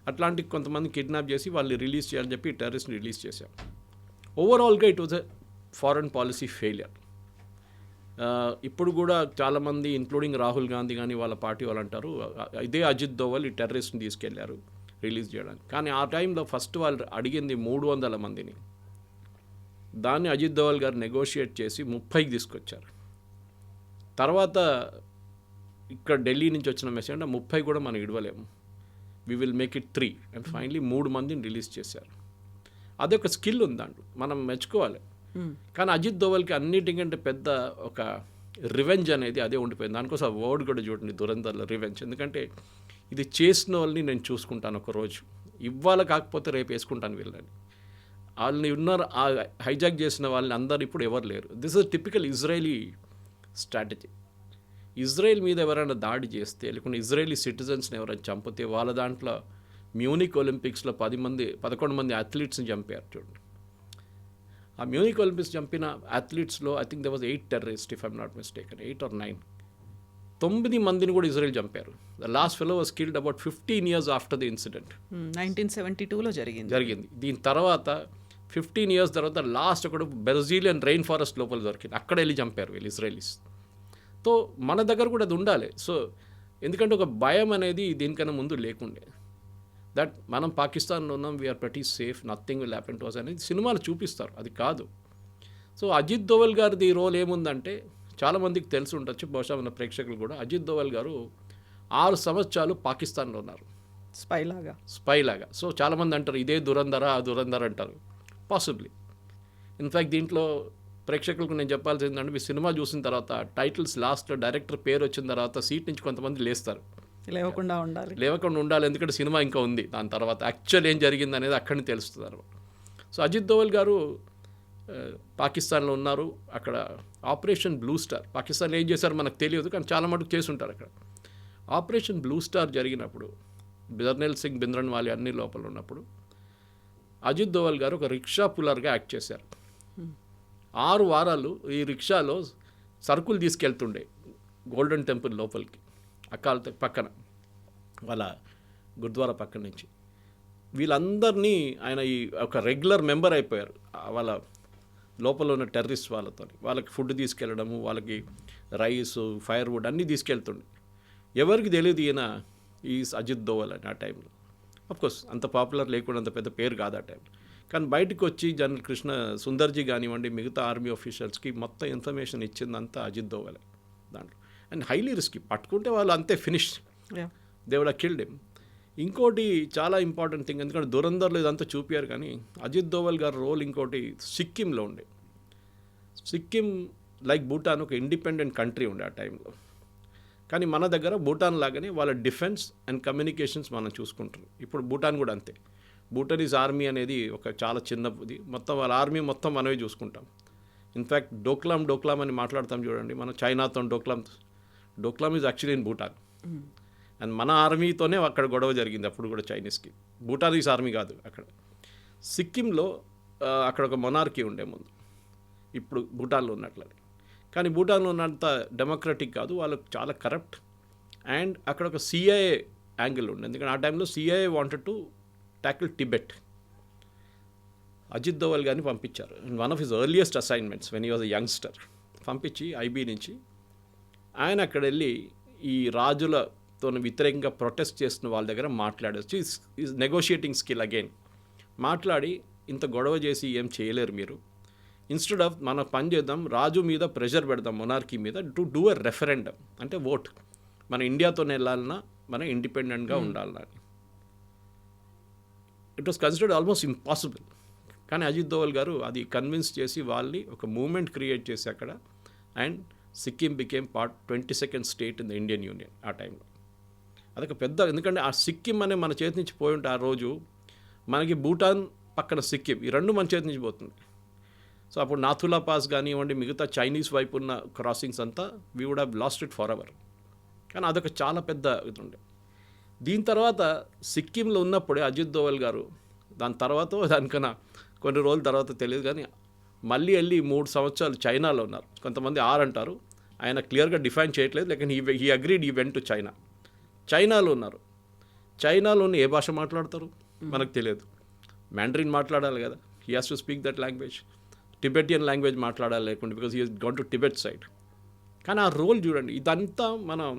అట్లాంటి కొంతమంది కిడ్నాప్ చేసి వాళ్ళు రిలీజ్ చేయాలని చెప్పి టెర్రరిస్ట్ని రిలీజ్ చేశారు. ఓవరాల్గా it was a foreign policy failure. ఇప్పుడు కూడా చాలామంది ఇంక్లూడింగ్ రాహుల్ గాంధీ కానీ వాళ్ళ పార్టీ వాళ్ళు అంటారు, ఇదే అజిత్ దోవల్ ఈ టెర్రరిస్ట్ని తీసుకెళ్లారు రిలీజ్ చేయడానికి. కానీ ఆ టైంలో ఫస్ట్ వాళ్ళు అడిగింది 300 మందిని. దాన్ని అజిత్ దోవల్ గారు నెగోషియేట్ చేసి 30కి తీసుకొచ్చారు. తర్వాత ఇక్కడ ఢిల్లీ నుంచి వచ్చిన మెసేజ్ అంటే 30 కూడా మనం ఇడవలేము, we will make it 3 and finally 3 మందిని రిలీజ్ చేశారు. అదొక స్కిల్ ఉంది దాంట్లో, మనం మెచ్చుకోవాలి. కానీ అజిత్ దోవల్కి అన్నిటికంటే పెద్ద ఒక రివెంజ్ అనేది అదే ఉండిపోయింది. దానికోసం ఆ వర్డ్ కూడా చూడండి, దురంధర్లో రివెంజ్. ఎందుకంటే ఇది చేసిన వాళ్ళని నేను చూసుకుంటాను ఒకరోజు, ఇవాళ కాకపోతే రేపు వేసుకుంటాను వీళ్ళని. వాళ్ళని ఉన్నారు హైజాక్ చేసిన వాళ్ళని అందరు ఇప్పుడు ఎవరు లేరు. This is typical Israeli strategy. Israel మీద ఎవరైనా దాడి చేస్తే, లేకుంటే ఇజ్రాయలీ సిటిజన్స్ని ఎవరైనా చంపితే, వాళ్ళ దాంట్లో మ్యూనిక్ ఒలింపిక్స్లో 11 మంది అథ్లీట్స్ని చంపారు చూడండి. ఆ మ్యూనిక్ ఒలింపిక్స్ చంపిన అథ్లీట్స్లో I think they was 8 terrorist, if I'm not mistaken, 8 or 9. 9 మందిని కూడా ఇజ్రాయెల్ చంపారు. The last fellow was killed about 15 years after the incident. 1972లో జరిగింది. దీని తర్వాత 15 years తర్వాత లాస్ట్ ఒకడు బ్రెజిలియన్ రెయిన్ ఫారెస్ట్ లోపల దొరికింది, అక్కడ వెళ్ళి చంపారు వీళ్ళు ఇజ్రాయలీస్. సో మన దగ్గర కూడా అది ఉండాలి. సో ఎందుకంటే ఒక భయం అనేది దీనికన్నా ముందు లేకుండే. దట్ మనం పాకిస్తాన్లో ఉన్నాం, we're pretty safe, nothing will happen to us అనేది సినిమాలు చూపిస్తారు, అది కాదు. సో అజిత్ దోవల్ గారిది రోల్ ఏముందంటే చాలామందికి తెలిసి ఉండొచ్చు, బహుశా మన ప్రేక్షకులు కూడా. అజిత్ దోవల్ గారు 6 సంవత్సరాలు పాకిస్తాన్లో ఉన్నారు స్పై లాగా. సో చాలామంది అంటారు ఇదే దురంధర అంటారు. పాసిబ్లీ. ఇన్ఫ్యాక్ట్ దీంట్లో ప్రేక్షకులకు నేను చెప్పాల్సి ఏంటంటే, మీ సినిమా చూసిన తర్వాత టైటిల్స్ లాస్ట్లో డైరెక్టర్ పేరు వచ్చిన తర్వాత సీట్ నుంచి కొంతమంది లేస్తారు, లేవకుండా ఉండాలి, ఎందుకంటే సినిమా ఇంకా ఉంది. దాని తర్వాత యాక్చువల్ ఏం జరిగింది అనేది అక్కడిని తెలుస్తుంది అనమాట. సో అజిత్ దోవల్ గారు పాకిస్తాన్లో ఉన్నారు. అక్కడ ఆపరేషన్ బ్లూ స్టార్, పాకిస్తాన్లో ఏం చేశారో మనకు తెలియదు, కానీ చాలా మటుకు చేసి ఉంటారు అక్కడ. ఆపరేషన్ బ్లూ స్టార్ జరిగినప్పుడు జర్నల్ సింగ్ భింద్రన్వాలే అన్ని లోపల ఉన్నప్పుడు అజిత్ దోవల్ గారు ఒక రిక్షా పుల్లర్గా యాక్ట్ చేశారు. 6 వారాలు ఈ రిక్షాలో సరుకులు తీసుకెళ్తుండే గోల్డెన్ టెంపుల్ లోపలికి, అకాల్ పక్కన వాళ్ళ గురుద్వారా పక్కన నుంచి. వీళ్ళందరినీ ఆయన ఈ ఒక రెగ్యులర్ మెంబర్ అయిపోయారు. వాళ్ళ లోపల ఉన్న టెర్రరిస్ట్ వాళ్ళకి ఫుడ్ తీసుకెళ్ళడము, వాళ్ళకి రైస్, ఫైర్వుడ్ అన్నీ తీసుకెళ్తుండే. ఎవరికి తెలియదు ఈయన ఈ అజిత్ దోవల్ అని ఆ టైంలో. అఫ్కోర్స్ అంత పాపులర్ లేకుండా, అంత పెద్ద పేరు కాదు ఆ టైం. కానీ బయటకు వచ్చి జనరల్ కృష్ణ సుందర్జీ కానివ్వండి, మిగతా ఆర్మీ ఆఫీషియల్స్కి మొత్తం ఇన్ఫర్మేషన్ ఇచ్చిందంతా అజిత్ దోవలే దాంట్లో. అండ్ హైలీ రిస్కీ, పట్టుకుంటే వాళ్ళు అంతే finish, they would have killed him. ఇంకోటి చాలా ఇంపార్టెంట్ థింగ్, ఎందుకంటే దురంధర్లో ఇదంతా చూపారు, కానీ అజిత్ దోవల్ గారి రోల్ ఇంకోటి సిక్కింలో ఉండే. సిక్కిం లైక్ భూటాన్ ఒక ఇండిపెండెంట్ కంట్రీ ఉండే ఆ టైంలో. కానీ మన దగ్గర భూటాన్ లాగానే వాళ్ళ డిఫెన్స్ అండ్ కమ్యూనికేషన్స్ మనం చూసుకుంటాం. ఇప్పుడు భూటాన్ కూడా అంతే. భూటానీస్ ఆర్మీ అనేది ఒక చాలా చిన్నది, మొత్తం వాళ్ళ ఆర్మీ మొత్తం మనమే చూసుకుంటాం. ఇన్ఫ్యాక్ట్ డోక్లాం అని మాట్లాడతాం చూడండి, మనం చైనాతో Doklam is actually in Bhutan. And మన ఆర్మీతోనే అక్కడ గొడవ జరిగింది అప్పుడు కూడా చైనీస్కి. భూటానీస్ ఆర్మీ కాదు అక్కడ. సిక్కింలో అక్కడ ఒక మొనార్కీ ఉండే ముందు, ఇప్పుడు భూటాన్లో ఉన్నట్లని. కానీ భూటాన్లో ఉన్నంత డెమోక్రటిక్ కాదు, వాళ్ళకు చాలా కరప్ట్. అండ్ అక్కడ ఒక సిఐఏ యాంగిల్ ఉండే, ఎందుకంటే ఆ టైంలో CIA wanted to tackle Tibet. Ajit Doval గారిని పంపించారు. One of his earliest assignments when he was a youngster, పంపించి ఐబీ నుంచి ఆయన అక్కడ వెళ్ళి ఈ రాజులతో వ్యతిరేకంగా ప్రొటెస్ట్ చేస్తున్న వాళ్ళ దగ్గర మాట్లాడచ్చు. Is negotiating skill again. మాట్లాడి ఇంత గొడవ చేసి ఏం చేయలేరు మీరు, ఇన్స్టెడ్ ఆఫ్ మనం పని చేద్దాం, రాజు మీద ప్రెషర్ పెడదాం, మొనార్కీ మీద, టు డూ ఎ రెఫరెండం, అంటే ఓట్, మన ఇండియాతోనే వెళ్ళాలన్నా మనం ఇండిపెండెంట్గా ఉండాలన్నా. It was considered almost impossible. కానీ అజిత్ దోవల్ గారు అది కన్విన్స్ చేసి వాళ్ళని ఒక మూమెంట్ క్రియేట్ చేసి అక్కడ, and Sikkim became 22nd state in the Indian union ఆ టైంలో. అదొక పెద్ద, ఎందుకంటే ఆ సిక్కిం అనే మన చేతి నుంచి పోయి ఉంటే ఆ రోజు మనకి భూటాన్ పక్కన సిక్కిం, ఈ రెండు మన చేతి నుంచి పోతుంది. సో అప్పుడు నాథులా పాస్ కానివ్వండి, మిగతా చైనీస్ వైపు ఉన్న క్రాసింగ్స్ అంతా we would have lost it forever. కానీ అదొక చాలా పెద్ద ఇది ఉండే. దీని తర్వాత సిక్కింలో ఉన్నప్పుడే అజిత్ దోవల్ గారు, దాని తర్వాత దానికన్నా కొన్ని రోజుల తర్వాత తెలియదు కానీ మళ్ళీ వెళ్ళి 3 సంవత్సరాలు చైనాలో ఉన్నారు. కొంతమంది 6 అంటారు, ఆయన క్లియర్గా డిఫైన్ చేయట్లేదు, లేకపోతే హీ అగ్రీడ్ ఈ వెంట్ టు చైనా. చైనాలో ఉన్నారు. చైనాలోని ఏ భాష మాట్లాడతారు మనకు తెలియదు, మ్యాండరిన్ మాట్లాడాలి కదా, he has to speak that language. Tibetan language మాట్లాడాలి లేకుంటే, because he has gone to Tibet side. కానీ ఆ రోల్ చూడండి, ఇదంతా మనం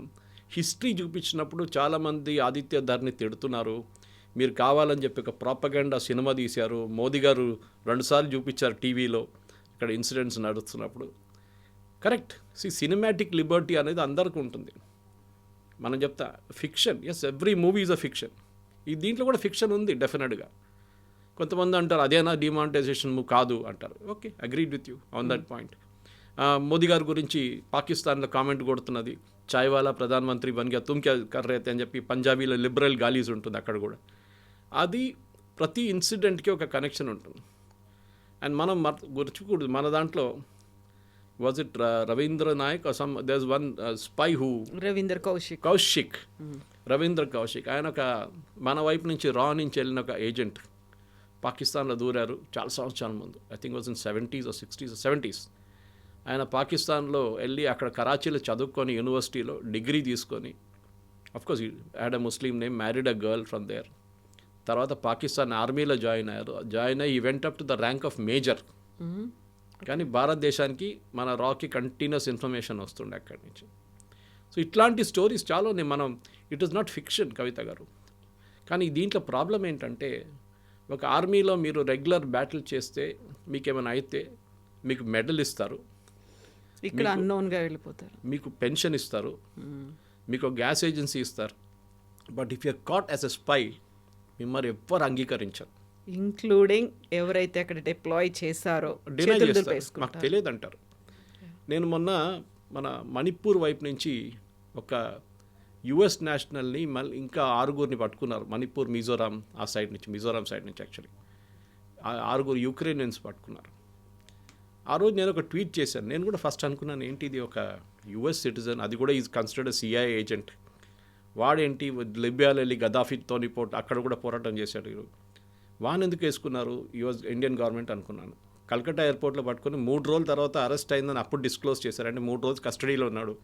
హిస్టరీ చూపించినప్పుడు చాలామంది ఆదిత్య ధర్ని తిడుతున్నారు, మీరు కావాలని చెప్పి ఒక ప్రాపగండా సినిమా తీశారు, మోదీ గారు 2 సార్లు చూపించారు టీవీలో ఇక్కడ ఇన్సిడెంట్స్ నడుస్తున్నప్పుడు. కరెక్ట్, సినిమాటిక్ లిబర్టీ అనేది అందరికీ ఉంటుంది. మనం చెప్తా fiction, yes, every movie is a fiction. ఈ దీంట్లో కూడా ఫిక్షన్ ఉంది డెఫినెట్గా. కొంతమంది అంటారు అదేనా డిమానిటైజేషన్ కాదు అంటారు. Okay, agreed with you on that point. Modi గారి గురించి పాకిస్తాన్లో కామెంట్ కొడుతున్నది, చాయ్ వాలా ప్రధాన మంత్రి బన్ గయా తుమ్ క్యా కర్ రహే తే అని చెప్పి పంజాబీలో లిబరల్ గాలీస్ ఉంటుంది అక్కడ కూడా. అది ప్రతి ఇన్సిడెంట్కి ఒక కనెక్షన్ ఉంటుంది. అండ్ మనం గుర్చుకూడదు, మన దాంట్లో was it Ravindra Nayak there one spy who Ravinder Kaushik, Ravindra Kaushik, ఆయన ఒక మన వైపు నుంచి నుంచి వెళ్ళిన ఒక ఏజెంట్ పాకిస్తాన్లో దూరారు చాలా సంవత్సరాల ముందు. I think was in 70s or 60s or 70s. ఆయన పాకిస్తాన్లో వెళ్ళి అక్కడ కరాచీలో చదువుకొని యూనివర్సిటీలో డిగ్రీ తీసుకొని, of course had a Muslim name, married a girl from there. తర్వాత పాకిస్తాన్ ఆర్మీలో జాయిన్ అయ్యి he went up to the rank of major. కానీ భారతదేశానికి మన రాకి కంటిన్యూస్ ఇన్ఫర్మేషన్ వస్తుండే అక్కడి నుంచి. సో ఇట్లాంటి స్టోరీస్ చాలా ఉన్నాయి. మనం ఇట్ ఈస్ నాట్ ఫిక్షన్ కవిత గారు. కానీ దీంట్లో ప్రాబ్లం ఏంటంటే, ఒక ఆర్మీలో మీరు రెగ్యులర్ బ్యాటిల్ చేస్తే మీకేమైనా అయితే మీకు మెడల్ ఇస్తారు, ఇక్కడ అన్నోన్గా వెళ్ళిపోతారు, మీకు పెన్షన్ ఇస్తారు, మీకు గ్యాస్ ఏజెన్సీ ఇస్తారు. But if you're caught as a spy మిమ్మల్ని ఎవ్వరు అంగీకరించరు, ఇంక్లూడింగ్ ఎవరైతే అక్కడ డిప్లాయ్ చేశారో డినై చేస్తారు, మాకు తెలియదు అంటారు. నేను మొన్న మన మణిపూర్ వైపు నుంచి ఒక యుఎస్ నేషనల్ని మళ్ళీ ఇంకా 6 పట్టుకున్నారు. మణిపూర్, మిజోరాం ఆ సైడ్ నుంచి, మిజోరాం సైడ్ నుంచి యాక్చువల్లీ 6 యుక్రెయినియన్స్ పట్టుకున్నారు. ఆ రోజు నేను ఒక ట్వీట్ చేశాను. నేను కూడా ఫస్ట్ అనుకున్నాను, ఏంటి ఇది ఒక యుఎస్ సిటిజన్, అది కూడా ఈజ్ కన్సిడర్డ్ సిఐఏ ఏజెంట్, వాడేంటి లిబియాలో వెళ్ళి గదాఫీతోని అక్కడ కూడా పోరాటం చేశాడు, వాన్ ఎందుకు వేసుకున్నారు యుఎస్ ఇండియన్ గవర్నమెంట్ అనుకున్నాను. కల్కట్టా ఎయిర్పోర్ట్లో పట్టుకొని 3 రోజుల తర్వాత అరెస్ట్ అయిందని అప్పుడు డిస్క్లోజ్ చేశారు. అంటే 3 రోజులు కస్టడీలో ఉన్నాడు.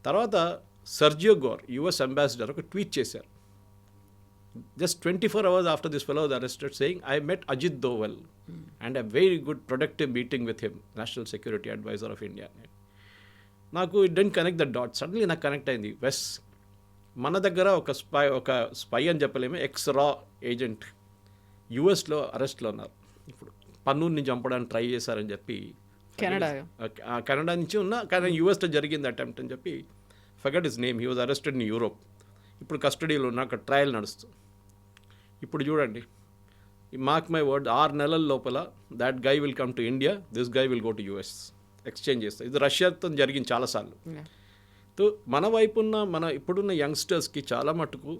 తర్వాత సర్జియో గోర్ యుఎస్ అంబాసిడర్ ఒక ట్వీట్ చేశారు, just 24 hours after this fellow was arrested, saying, I met Ajit Doval and a very good productive meeting with him, National Security Advisor of India. నాకు it didn't connect the dot. Suddenly నాకు కనెక్ట్ అయింది. వెస్ మన దగ్గర ఒక స్పై అని చెప్పలేము, ఎక్స్-రా ఏజెంట్ యుఎస్లో అరెస్ట్లో ఉన్నారు. ఇప్పుడు పన్నూర్ని చంపడానికి ట్రై చేశారని చెప్పి కెనడా నుంచి కానీ యుఎస్లో జరిగింది అటెంప్ట్ అని చెప్పి, forget his name, he was arrested in Europe. ఇప్పుడు కస్టడీలో ఉన్న అక్కడ ట్రయల్ నడుస్తుంది. ఇప్పుడు చూడండి, మార్క్ మై వర్డ్, 6 నెలల లోపల that guy will come to India, this guy will go to US, exchange చేస్తారు. ఇది రష్యాతో జరిగింది చాలాసార్లు. తో మన వైపున్న ఇప్పుడున్న యంగ్స్టర్స్కి చాలా మటుకు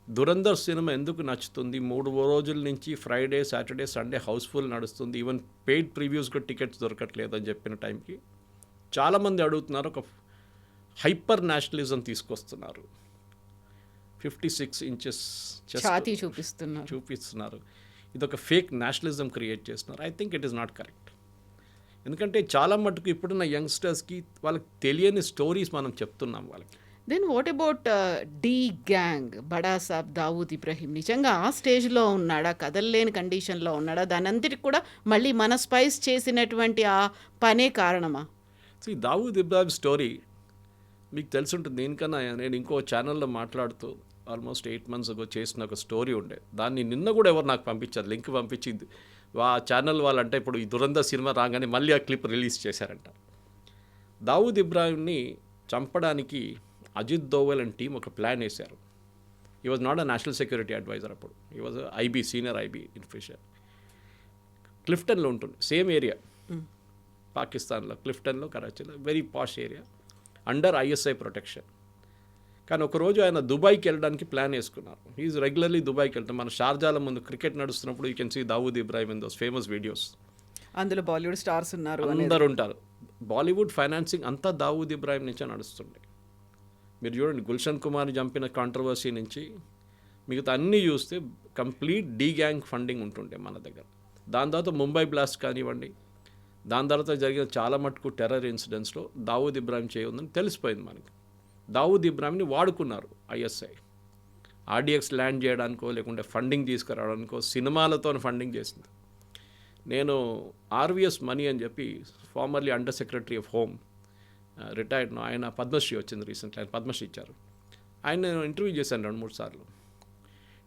దురంధర్ సినిమా ఎందుకు నచ్చుతుంది, 3 రోజుల నుంచి ఫ్రైడే, సాటర్డే, సండే హౌస్ఫుల్ నడుస్తుంది, ఈవెన్ పెయిడ్ ప్రివ్యూస్గా టికెట్స్ దొరకట్లేదు అని చెప్పిన టైంకి చాలామంది అడుగుతున్నారు, ఒక హైపర్ నేషనలిజం తీసుకొస్తున్నారు, 56 inches ఛాతీ చూపిస్తున్నారు. ఇది ఒక ఫేక్ నేషనలిజం క్రియేట్ చేస్తున్నారు. I think it is not correct. ఎందుకంటే చాలా మటుకు ఇప్పుడున్న యంగ్స్టర్స్కి వాళ్ళకి తెలియని స్టోరీస్ మనం చెప్తున్నాం వాళ్ళకి. Then what about D gang, బడా సాబ్ దావూద్ ఇబ్రహీం నిజంగా ఆ స్టేజ్లో ఉన్నాడా, కదలలేని కండిషన్లో ఉన్నాడా, దాని అంతటికి కూడా మళ్ళీ మన స్పైస్ చేసినటువంటి ఆ పనే కారణమా? దావూద్ ఇబ్రాహిం స్టోరీ మీకు తెలిసి ఉంటుంది. దీనికన్నా నేను ఇంకో ఛానల్లో మాట్లాడుతూ ఆల్మోస్ట్ 8 months ago చేసిన ఒక స్టోరీ ఉండే, దాన్ని నిన్న కూడా ఎవరు నాకు పంపించారు, లింక్ పంపించింది ఆ ఛానల్ వాళ్ళంటే ఇప్పుడు ఈ దురంధర్ సినిమా రాగానే మళ్ళీ ఆ క్లిప్ రిలీజ్ చేశారంట. దావూద్ ఇబ్రాహింని చంపడానికి అజిత్ దోవల్ అండ్ టీం ఒక ప్లాన్ వేశారు. He was not a national security advisor, అప్పుడు he was IB, senior IB officer. క్లిఫ్టన్లో ఉంటుంది, సేమ్ ఏరియా పాకిస్తాన్లో, క్లిఫ్టన్లో, కరాచీలో, very posh area, under ISI protection. కానీ ఒకరోజు ఆయన దుబాయ్కి వెళ్ళడానికి ప్లాన్ వేసుకున్నారు. ఈజ్ రెగ్యులర్లీ దుబాయ్కి వెళ్తాం. మన షార్జాల ముందు క్రికెట్ నడుస్తున్నప్పుడు you can see Dawood Ibrahim in those famous videos. అందులో బాలీవుడ్ స్టార్స్ ఉన్నారు, అందరు ఉంటారు. బాలీవుడ్ ఫైనాన్సింగ్ అంతా దావూద్ ఇబ్రాహిం నుంచే నడుస్తుండే. మీరు చూడండి, గుల్షన్ కుమార్ని చంపిన కాంట్రవర్సీ నుంచి మిగతా అన్నీ చూస్తే కంప్లీట్ డీ గ్యాంగ్ ఫండింగ్ ఉంటుండే మన దగ్గర. దాని తర్వాత ముంబై బ్లాస్ట్ కానివ్వండి, దాని తర్వాత జరిగిన చాలా మటుకు టెర్రర్ ఇన్సిడెంట్స్లో దావూద్ ఇబ్రాహిం చేయఉందని తెలిసిపోయింది మనకి. దావూద్ ఇబ్రాహింని వాడుకున్నారు ఐఎస్ఐ, ఆర్డిఎక్స్ ల్యాండ్ చేయడానికో లేకుంటే ఫండింగ్ తీసుకురావడానికో, సినిమాలతో ఫండింగ్ చేసింది. నేను ఆర్విఎస్ మనీ అని చెప్పి formerly under secretary of home, retired, ఆయన పద్మశ్రీ వచ్చింది రీసెంట్లీ, ఆయన పద్మశ్రీ ఇచ్చారు. ఆయన నేను ఇంటర్వ్యూ చేశాను 2-3 సార్లు.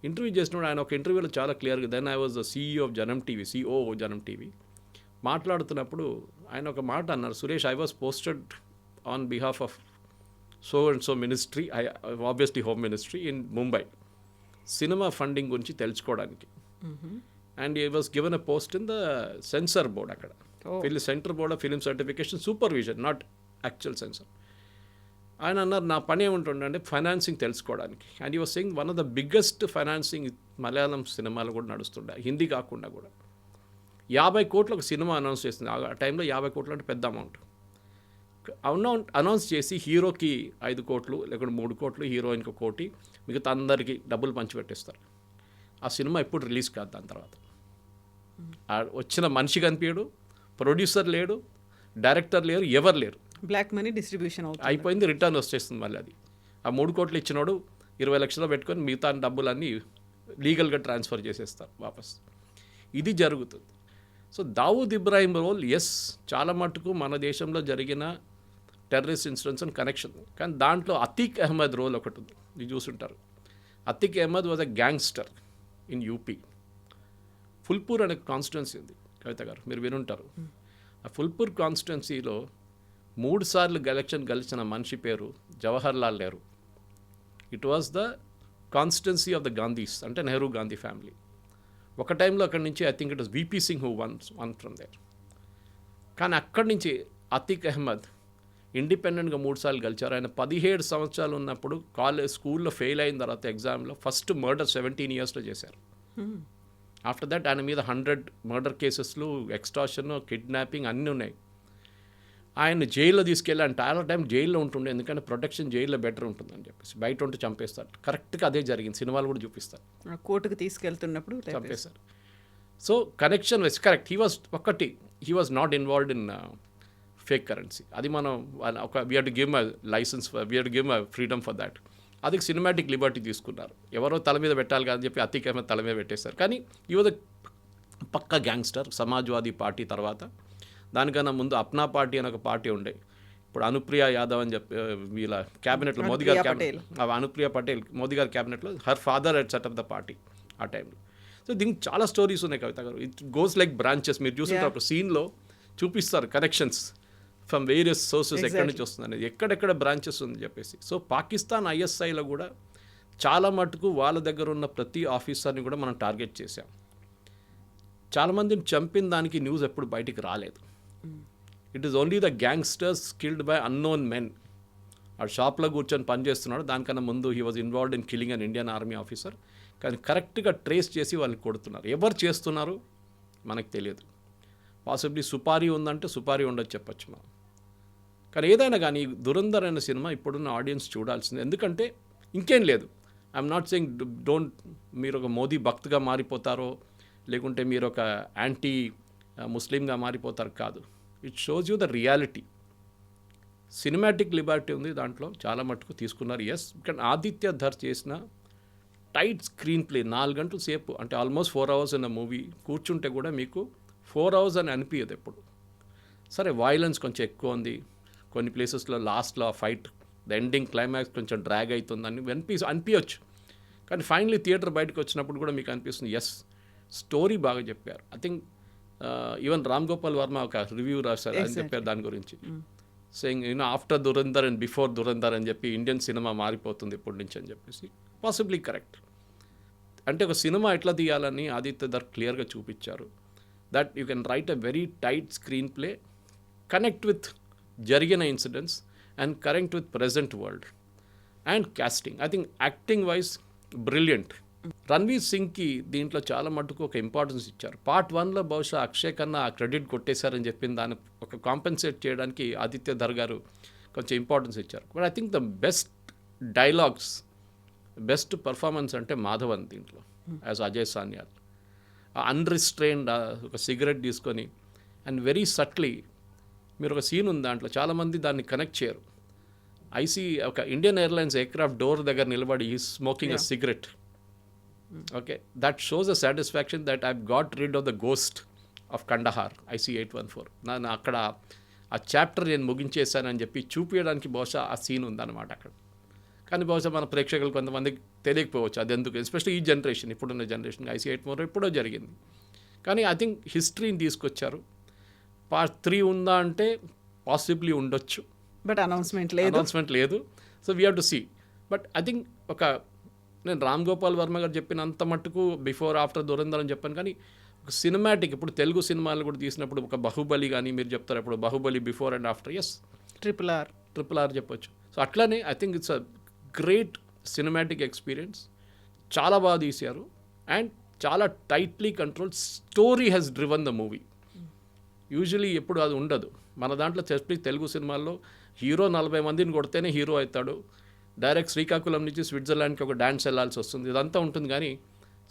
ఇంటర్వ్యూ చేసినప్పుడు ఆయన ఒక ఇంటర్వ్యూలో చాలా క్లియర్గా, then I was the CEO of Janam TV, CEO Janam TV, మాట్లాడుతున్నప్పుడు ఆయన ఒక మాట అన్నారు, Suresh, I was posted on behalf of so and so ministry, obviously home ministry in Mumbai, cinema funding గురించి తెలుసుకోవడానికి. And he was given a post in the censor board అక్కడ. Central board of film certification supervision, not actual censor. ఆయన అన్నారు నా పని ఏముంటుండే ఫైనాన్సింగ్ తెలుసుకోవడానికి. And he was saying one of the biggest financing Malayalam సినిమాలు కూడా నడుస్తుండే, హిందీ కాకుండా కూడా. 50 కోట్లు ఒక సినిమా అనౌన్స్ చేసింది ఆ టైంలో. 50 కోట్లు అంటే పెద్ద అమౌంట్. అనౌన్స్ చేసి హీరోకి 5 కోట్లు లేకుంటే 3 కోట్లు, హీరోయిన్కి 1 కోటి, మిగతా అందరికీ డబ్బులు పంచిపెట్టేస్తారు. ఆ సినిమా ఎప్పుడు రిలీజ్ కాదు. దాని తర్వాత వచ్చిన మనిషి కనిపించడు, ప్రొడ్యూసర్ లేడు, డైరెక్టర్ లేరు, ఎవరు లేరు. బ్లాక్ మనీ డిస్ట్రిబ్యూషన్ అయిపోయింది, రిటర్న్ వచ్చేస్తుంది మళ్ళీ అది. ఆ 3 కోట్లు ఇచ్చినోడు 20 లక్షలు పెట్టుకొని మిగతా డబ్బులన్నీ లీగల్గా ట్రాన్స్ఫర్ చేసేస్తారు వాపస్. ఇది జరుగుతుంది. సో దావూద్ ఇబ్రాహిం రోల్ ఎస్ చాలా మటుకు మన దేశంలో జరిగిన టెర్రరిస్ట్ ఇన్సిడెంట్స్ అండ్ కనెక్షన్. కానీ దాంట్లో అతీక్ అహ్మద్ రోల్ ఒకటి ఉంది, మీరు చూసుంటారు. Atiq Ahmed was a gangster in UP. Phulpur అనే కాన్స్టిట్యున్సీ ఉంది కవిత గారు, మీరు వినుంటారు. ఆ ఫుల్పూర్ కాన్స్టిట్యున్సీలో 3 సార్లు ఎలక్షన్ గెలిచిన మనిషి పేరు Jawahar Lal Nehru. It was the constituency of the Gandhis, అంటే నెహ్రూ గాంధీ ఫ్యామిలీ. ఒక టైంలో అక్కడి నుంచి I think it was VP Singh who won from there. కానీ అక్కడి నుంచి అతీక్ అహ్మద్ ఇండిపెండెంట్గా 3 సార్లు గెలిచారు. ఆయన 17 సంవత్సరాలు ఉన్నప్పుడు స్కూల్లో ఫెయిల్ అయిన తర్వాత ఎగ్జామ్లో ఫస్ట్ మర్డర్ 17 ఇయర్స్లో చేశారు. ఆఫ్టర్ దట్ ఆయన మీద 100 మర్డర్ కేసెస్లు, ఎక్స్టార్షన్, కిడ్నాపింగ్ అన్నీ ఉన్నాయి. ఆయన జైల్లో తీసుకెళ్ళి ఆయన చాలా టైం జైల్లో ఉంటుండే, ఎందుకంటే ప్రొటెక్షన్ జైల్లో బెటర్ ఉంటుందని చెప్పేసి. బయట ఉంటే చంపేస్తారు. కరెక్ట్గా అదే జరిగింది, సినిమాలు కూడా చూపిస్తారు. కోర్టుకు తీసుకెళ్తున్నప్పుడు చంపేశారు. So connection was correct. He was not involved in fake currency. అది మనం we have to give my license, we have to give my freedom for that. అది సినిమాటిక్ లిబర్టీ తీసుకున్నారు. ఎవరో తల మీద పెట్టాలి కాదని చెప్పి అతీక్ అహ్మద్ తల మీద పెట్టేశారు. కానీ ఈ వాజ్ పక్కా గ్యాంగ్స్టర్. సమాజ్వాదీ పార్టీ తర్వాత, దానికన్నా ముందు అప్నా పార్టీ అని ఒక పార్టీ ఉండే. ఇప్పుడు అనుప్రియ యాదవ్ అని చెప్పి వీళ్ళ క్యాబినెట్లో మోదీ గారి అనుప్రియ పటేల్ మోదీ గారి క్యాబినెట్లో her father head set of the party ఆ టైంలో. సో దీనికి చాలా స్టోరీస్ ఉన్నాయి కవిత గారు. It goes like branches. మీరు చూస్తుంటారు అప్పుడు సీన్లో చూపిస్తారు కనెక్షన్స్ ఫ్రమ్ వేరియస్ సోర్సెస్, ఎక్కడి నుంచి వస్తుంది అనేది, ఎక్కడెక్కడ బ్రాంచెస్ ఉంది చెప్పేసి. సో పాకిస్తాన్ ఐఎస్ఐలో కూడా చాలా మటుకు వాళ్ళ దగ్గర ఉన్న ప్రతి ఆఫీసర్ని కూడా మనం టార్గెట్ చేసాం. చాలామందిని చంపిన దానికి న్యూస్ ఎప్పుడు బయటికి రాలేదు. It is only the gangsters killed by unknown men. ఆ షాప్లో కూర్చొని పనిచేస్తున్నాడు, దానికన్నా ముందు he was involved in killing an Indian army officer. కానీ కరెక్ట్గా ట్రేస్ చేసి వాళ్ళని కొడుతున్నారు. ఎవరు చేస్తున్నారు మనకు తెలియదు. పాసిబ్లీ సుపారీ ఉందంటే సుపారీ ఉండొచ్చు చెప్పచ్చు మనం. కానీ ఏదైనా కానీ దురంధర్ అనే సినిమా ఇప్పుడున్న ఆడియన్స్ చూడాల్సింది. ఎందుకంటే ఇంకేం లేదు. ఐఎమ్ నాట్ సెయింగ్ మీరు ఒక మోదీ భక్తుగా మారిపోతారో, లేకుంటే మీరు ఒక యాంటీ ముస్లింగా మారిపోతారు కాదు. It shows you the reality. Cinematic Liberty ఉంది దాంట్లో, చాలా మటుకు తీసుకున్నారు. ఎస్, కానీ ఆదిత్య ధర్ చేసిన టైట్ స్క్రీన్ ప్లే 4 గంటల సేపు, అంటే ఆల్మోస్ట్ 4 hours ఇన్ మూవీ కూర్చుంటే కూడా మీకు 4 hours అని అనిపించదు ఎప్పుడు. సరే వైలెన్స్ కొంచెం ఎక్కువ ఉంది, కొన్ని ప్లేసెస్లో లాస్ట్లో ఆ ఫైట్ ద ఎండింగ్ క్లైమాక్స్ కొంచెం డ్రాగ్ అవుతుందని అనిపించవచ్చు. కానీ ఫైనలీ థియేటర్ బయటకు వచ్చినప్పుడు కూడా మీకు అనిపిస్తుంది ఎస్, స్టోరీ బాగా చెప్పారు. I think even Ram Gopal Varma ఒక రివ్యూ రాశారు, ఆయన చెప్పారు దాని గురించి, saying after Dhurandhar and before Dhurandhar అని చెప్పి ఇండియన్ సినిమా మారిపోతుంది ఇప్పటి నుంచి అని చెప్పేసి. Possibly correct. అంటే ఒక సినిమా ఎట్లా తీయాలని ఆదిత్య ధర్ క్లియర్గా చూపించారు. That you can write a very tight screenplay, connect with జరిగిన incidents and connect with present world. And casting, I think acting wise brilliant. Ranveer సింగ్కి దీంట్లో చాలా మటుకు ఒక ఇంపార్టెన్స్ ఇచ్చారు. పార్ట్ 1లో బహుశా అక్షయ్ కన్నా ఆ క్రెడిట్ కొట్టేశారని చెప్పిన దాన్ని ఒక కాంపెన్సేట్ చేయడానికి ఆదిత్య ధర్ గారు కొంచెం ఇంపార్టెన్స్ ఇచ్చారు. But I think the best dialogues, best performance అంటే మాధవన్ దీంట్లో యాజ్ అజయ్ సాన్యాల్. అన్రిస్ట్రైన్డ్ ఒక సిగరెట్ తీసుకొని అండ్ వెరీ సట్లీ, మీరు ఒక సీన్ ఉంది దాంట్లో, చాలామంది దాన్ని కనెక్ట్ చేయరు. ఒక ఇండియన్ ఎయిర్లైన్స్ ఎయిర్క్రాఫ్ట్ డోర్ దగ్గర నిలబడి ఈ smoking a cigarette. Okay, that shows a satisfaction that I got rid of the ghost of Kandahar IC-814. నేను అక్కడ ఆ చాప్టర్ నేను ముగించేశానని చెప్పి చూపించడానికి బహుశా ఆ సీన్ ఉందన్నమాట అక్కడ. కానీ బహుశా మన ప్రేక్షకులు కొంతమందికి తెలియకపోవచ్చు అది ఎందుకు, ఎస్పెషల్లీ ఈ జనరేషన్, ఇప్పుడున్న జనరేషన్. IC-814 ఎప్పుడో జరిగింది. కానీ ఐ థింక్ హిస్టరీని తీసుకొచ్చారు. పార్ట్ 3 ఉందా అంటే పాసిబ్లీ ఉండొచ్చు, బట్ అనౌన్స్మెంట్ లేదు. So we have to see. But I think నేను రామ్ గోపాల్ వర్మ గారు చెప్పినంత మట్టుకు బిఫోర్ ఆఫ్టర్ దురంధర్ అని చెప్పాను, కానీ సినిమాటిక్ ఇప్పుడు తెలుగు సినిమాలు కూడా తీసినప్పుడు ఒక బాహుబలి కానీ మీరు చెప్తారు ఇప్పుడు Baahubali before and after is triple R చెప్పొచ్చు. సో అట్లానే I think it's a great cinematic experience. చాలా బాగా తీశారు అండ్ చాలా tightly control story has driven the movie. Usually ఎప్పుడు అది ఉండదు మన దాంట్లో. ఎస్పెషల్లీ తెలుగు సినిమాల్లో హీరో 40 మందిని కొడితేనే హీరో అవుతాడు, డైరెక్ట్ శ్రీకాకుళం నుంచి స్విట్జర్లాండ్కి ఒక డాన్స్ వెళ్ళాల్సి వస్తుంది, ఇదంతా ఉంటుంది. కానీ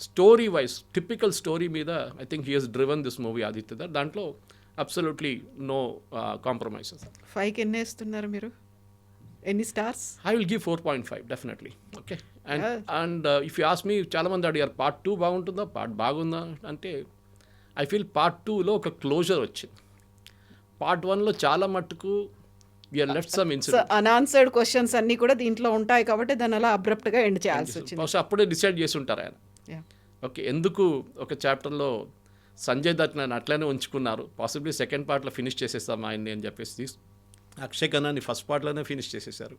స్టోరీ వైజ్ టిపికల్ స్టోరీ మీద I think he has driven this movie Aditya. దాంట్లో అబ్సల్యూట్లీ నో కాంప్రమైజెస్. 5కి ఎన్ని వేస్తున్నారు మీరు, ఎన్ని stars? I will give 4.5 definitely. Okay and if you ask me చాలామంది అడిగారు పార్ట్ 2 బాగుంటుందా, పార్ట్ బాగుందా అంటే ఐ ఫీల్ పార్ట్ 2లో ఒక క్లోజర్ వచ్చింది. పార్ట్ 1లో చాలా మట్టుకు we're left some incident, unanswered questions అన్నీ కూడా దీంట్లో ఉంటాయి కాబట్టి దాన్ని అలా అబ్రప్ట్గా ఎండ్ చేయాల్సి వచ్చింది. బహుశా అప్పుడే డిసైడ్ చేసి ఉంటారు ఆయన. ఓకే ఎందుకు ఒక చాప్టర్లో సంజయ్ దత్ నన్ను అట్లనే ఉంచుకున్నారు, పాసిబ్లీ సెకండ్ పార్ట్లో ఫినిష్ చేసేస్తాం ఆయన్ని అని చెప్పేసి అక్షయ్ ఖన్నాని ఫస్ట్ పార్ట్లోనే ఫినిష్ చేసేసారు.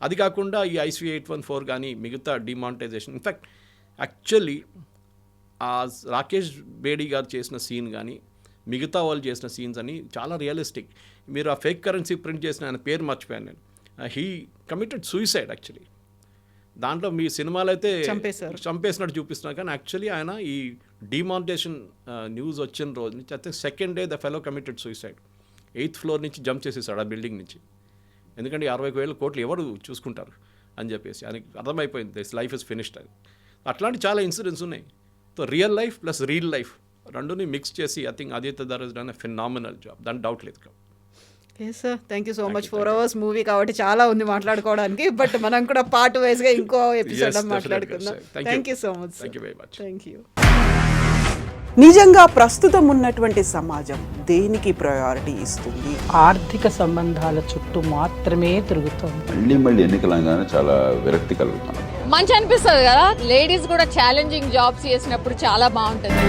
అది కాకుండా ఈ IC 814 కానీ మిగతా డిమానిటైజేషన్, ఇన్ఫ్యాక్ట్ యాక్చువల్లీ ఆ రాకేష్ బేడీ గారు చేసిన సీన్ కానీ మిగతా వాళ్ళు చేసిన సీన్స్ అని చాలా రియలిస్టిక్. మీరు ఆ ఫేక్ కరెన్సీ ప్రింట్ చేసిన ఆయన పేరు మర్చిపోయాను నేను. He committed suicide actually. దాంట్లో మీ సినిమాలు అయితే చంపేసినట్టు చూపిస్తున్నారు కానీ యాక్చువల్లీ ఆయన ఈ డిమానిటైజేషన్ న్యూస్ వచ్చిన రోజు నుంచి అయితే second day the fellow committed suicide. 8th floor నుంచి జంప్ చేసేసాడు ఆ బిల్డింగ్ నుంచి. ఎందుకంటే 60,000 కోట్లు ఎవరు చూసుకుంటారు అని చెప్పేసి ఆయనకి అర్థమైపోయింది దిస్ లైఫ్ ఇస్ ఫినిష్డ్ అని. అట్లాంటి చాలా ఇన్సిడెంట్స్ ఉన్నాయి. So real life plus reel life రెండుని మిక్స్ చేసి I think Aditya Dhar is done a phenomenal job, దాని డౌట్ లేదు. Yes sir, thank you so much. 4 hours movie కాబట్టి చాలా ఉంది మాట్లాడుకోవడానికి, బట్ మనం కూడా పార్ట్ వైజ్గా ఇంకో ఎపిసోడ్ మాట్లాడుకుందాం. Thank you so much. Thank you very much. Thank you. నిజంగా ప్రస్తుతం ఉన్నటువంటి సమాజం దేనికి ప్రయారిటీ ఇస్తుంది? ఆర్థిక సంబంధాల చుట్టూ మాత్రమే తిరుగుతోంది. మళ్ళీ ఎన్నికలంగానే చాలా విరక్తి కలుగుతాం. మంచి అనిపిస్తుంది కదా, లేడీస్ కూడా ఛాలెంజింగ్ జాబ్స్ చేసినప్పుడు చాలా బాగుంటుంది.